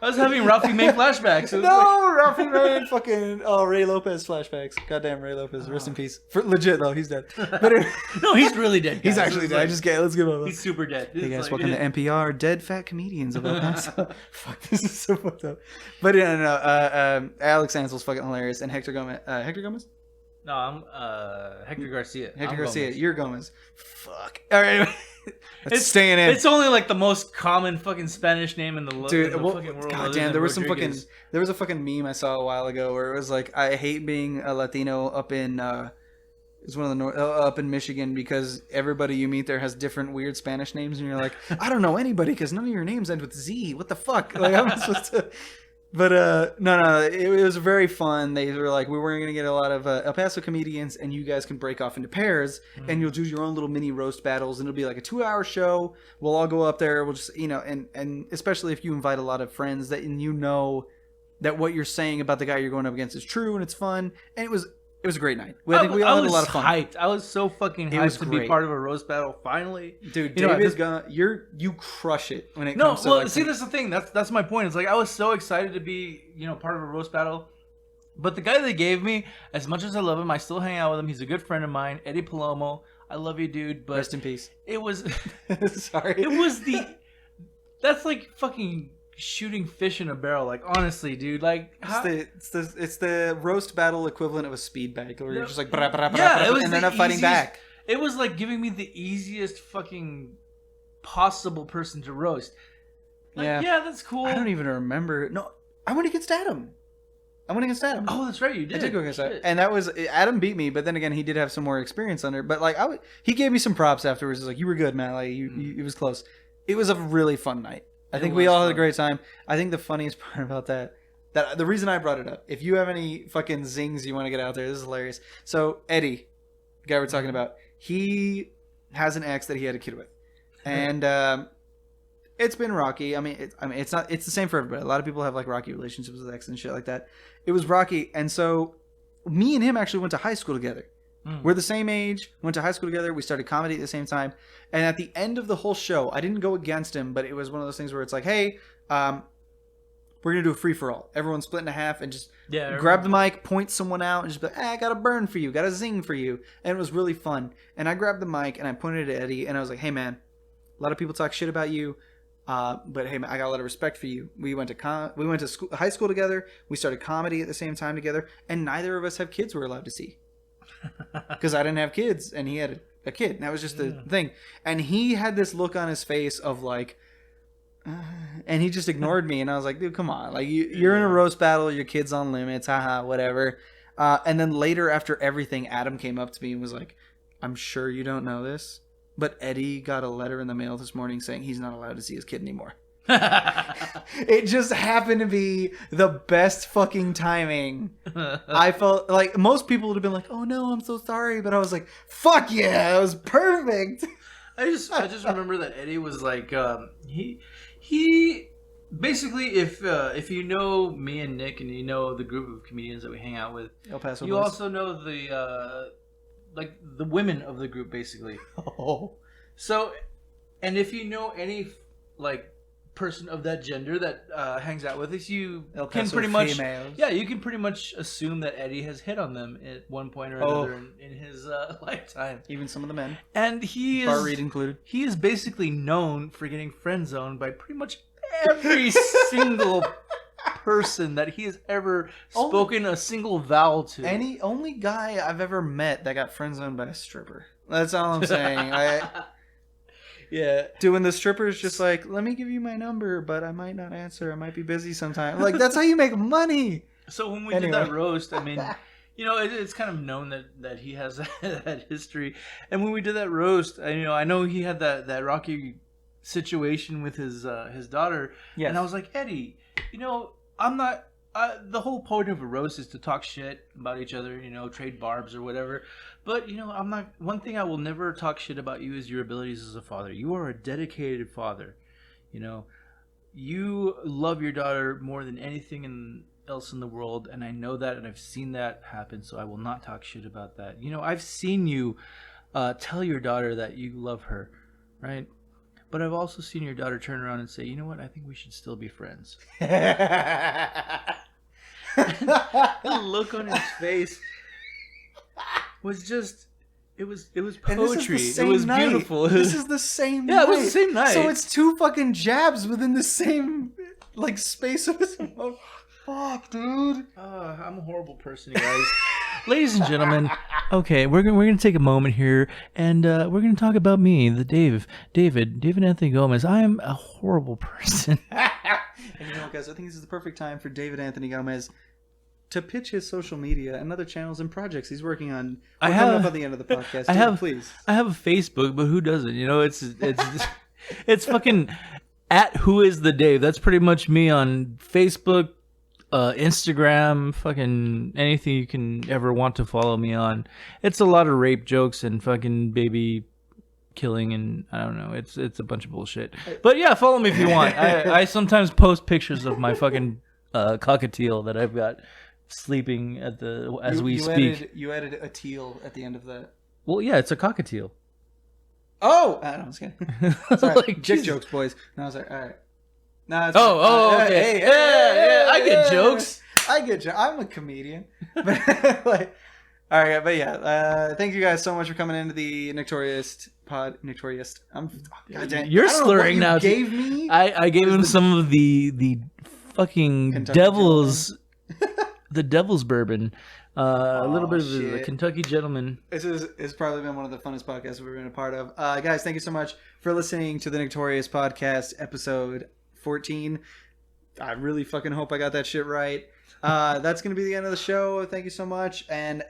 I was having Ralphie May flashbacks. Ralphie May fucking Ray Lopez flashbacks. Goddamn Ray Lopez. Rest in peace. Legit though, he's dead. But No, he's really dead. He's actually dead. Let's give him. He's super dead. Hey guys, welcome to NPR, Dead Fat Comedians of El Paso. Fuck, this is so fucked up. But no. Alex Ansel's fucking hilarious, and Hector Gomez. Hector Gomez? No, I'm Hector Garcia. Hector I'm Garcia. Gomez. You're Gomez. Fuck. All right. It's staying in. It's only like the most common fucking Spanish name in the, Dude, in the fucking world. goddamn, there was a fucking meme I saw a while ago where it was like, I hate being a Latino up in it's one of the up in Michigan because everybody you meet there has different weird Spanish names, and you're like, I don't know anybody because none of your names end with Z. What the fuck? Like, I'm supposed to. But no, it was very fun. They were like, we weren't going to get a lot of El Paso comedians, and you guys can break off into pairs, and you'll do your own little mini roast battles, and it'll be like a 2-hour show. We'll all go up there. We'll just, and especially if you invite a lot of friends that that what you're saying about the guy you're going up against is true, and it's fun. And it was a great night. I think we all had a lot of fun. Hyped. I was so fucking hyped to be part of a roast battle. Finally, dude, David's gonna you crush it when it comes to. No, well, see, that's the thing. That's my point. It's like I was so excited to be part of a roast battle, but the guy they gave me, as much as I love him, I still hang out with him. He's a good friend of mine, Eddie Palomo. I love you, dude. But rest in peace. It was sorry. It was that's like fucking shooting fish in a barrel. Like, honestly, dude, like it's the roast battle equivalent of a speed bag where you're just like and they're not fighting back. It was like giving me the easiest fucking possible person to roast. Like, yeah, that's cool. I don't even remember. No, I went against Adam. Oh, that's right, you did. I did go against Adam. And that was Adam beat me, but then again, he did have some more experience under. But like, he gave me some props afterwards. He's like, you were good, man. Like, it was close. It was a really fun night. I think we all had a great time. I think the funniest part about that the reason I brought it up, if you have any fucking zings you want to get out there, this is hilarious. So Eddie, the guy we're talking about, he has an ex that he had a kid with, and it's been rocky. I mean, it's the same for everybody. A lot of people have like rocky relationships with exes and shit like that. It was rocky, and so me and him actually went to high school together. We're the same age, went to high school together, we started comedy at the same time. And at the end of the whole show, I didn't go against him, but it was one of those things where it's like, hey, we're going to do a free-for-all. Everyone split in half and just grab the mic, point someone out, and just be like, I got a burn for you, got a zing for you. And it was really fun. And I grabbed the mic, and I pointed it at Eddie, and I was like, hey, man, a lot of people talk shit about you. But hey, man, I got a lot of respect for you. We went to high school together. We started comedy at the same time together, and neither of us have kids we're allowed to see because I didn't have kids and he had a kid. And that was just the thing. And he had this look on his face of like, and he just ignored me. And I was like, dude, come on, like you're in a roast battle. Your kid's on limits. Haha, whatever. And then later, after everything, Adam came up to me and was like, I'm sure you don't know this, but Eddie got a letter in the mail this morning saying he's not allowed to see his kid anymore. It just happened to be the best fucking timing. I felt like most people would have been like, oh no, I'm so sorry. But I was like, fuck yeah, it was perfect. I just remember that Eddie was like, he basically, if you know me and Nick and you know the group of comedians that we hang out with, El Paso you boys. also know the like the women of the group basically. Oh. So, and if you know any like person of that gender that hangs out with us, you can pretty much you can pretty much assume that Eddie has hit on them at one point or another in his lifetime. Even some of the men, and he is Bar Reed included. He is basically known for getting friend zoned by pretty much every single person that he has ever spoken a single vowel to. Only guy I've ever met that got friend zoned by a stripper. That's all I'm saying. Yeah. Doing the strippers just like, let me give you my number, but I might not answer. I might be busy sometime. Like, that's how you make money. So when we did that roast, I mean, you know, it's kind of known that he has that history. And when we did that roast, I know he had that rocky situation with his daughter. Yes. And I was like, Eddie, I'm not... the whole point of a roast is to talk shit about each other, trade barbs or whatever. But, I'm not... One thing I will never talk shit about you is your abilities as a father. You are a dedicated father. You love your daughter more than anything else in the world, and I know that, and I've seen that happen, so I will not talk shit about that. I've seen you tell your daughter that you love her, right? But I've also seen your daughter turn around and say, you know what, I think we should still be friends. The look on his face was just, it was poetry. It was beautiful. This is the same night. Yeah, it was the same night. So it's two fucking jabs within the same, space of his mouth. Fuck, dude. I'm a horrible person, you guys. Ladies and gentlemen, okay, we're gonna take a moment here, and we're gonna talk about me, the David Anthony Gomez. I am a horrible person. And you know what, guys? I think this is the perfect time for David Anthony Gomez to pitch his social media and other channels and projects he's working on. We're coming up at the end of the podcast. Please. I have a Facebook, but who doesn't? It's fucking at Who Is the Dave. That's pretty much me on Facebook. Instagram, fucking anything you can ever want to follow me on. It's a lot of rape jokes and fucking baby killing, and I don't know. It's a bunch of bullshit. But yeah, follow me if you want. I sometimes post pictures of my fucking cockatiel that I've got sleeping as we speak. You added a teal at the end of that. Well, yeah, it's a cockatiel. Oh, I don't know. Sorry. Like, Dick jokes, boys. No, I was like, all right. No, okay. Hey, I get jokes. I'm a comedian. But all right, but yeah, thank you guys so much for coming into the Notorious pod. Notorious. You're slurring now. Gave me. I gave him some of the fucking Kentucky devil's the devil's bourbon. A little bit of the Kentucky Gentleman. It's probably been one of the funnest podcasts we've been a part of. Guys, thank you so much for listening to the Notorious podcast episode 14. I really fucking hope I got that shit right. That's gonna be the end of the show. Thank you so much. And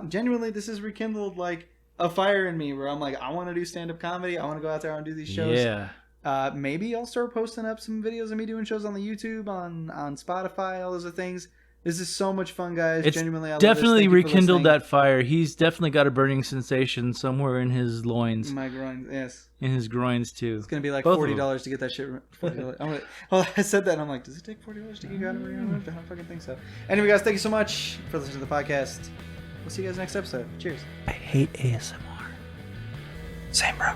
genuinely, this has rekindled like a fire in me where I'm like, I want to do stand-up comedy. I want to go out there and do these shows. Yeah. Maybe I'll start posting up some videos of me doing shows on the YouTube, on Spotify, all those other things. This is so much fun, guys. It's genuinely, I love definitely this. rekindled that fire. He's definitely got a burning sensation somewhere in his loins. My groins, yes. In his groins too. It's gonna be like $40 to get that shit. $40. I said that, and I'm like, does it take $40 to get out of here? I don't fucking think so. Anyway, guys, thank you so much for listening to the podcast. We'll see you guys next episode. Cheers. I hate ASMR. Same, bro.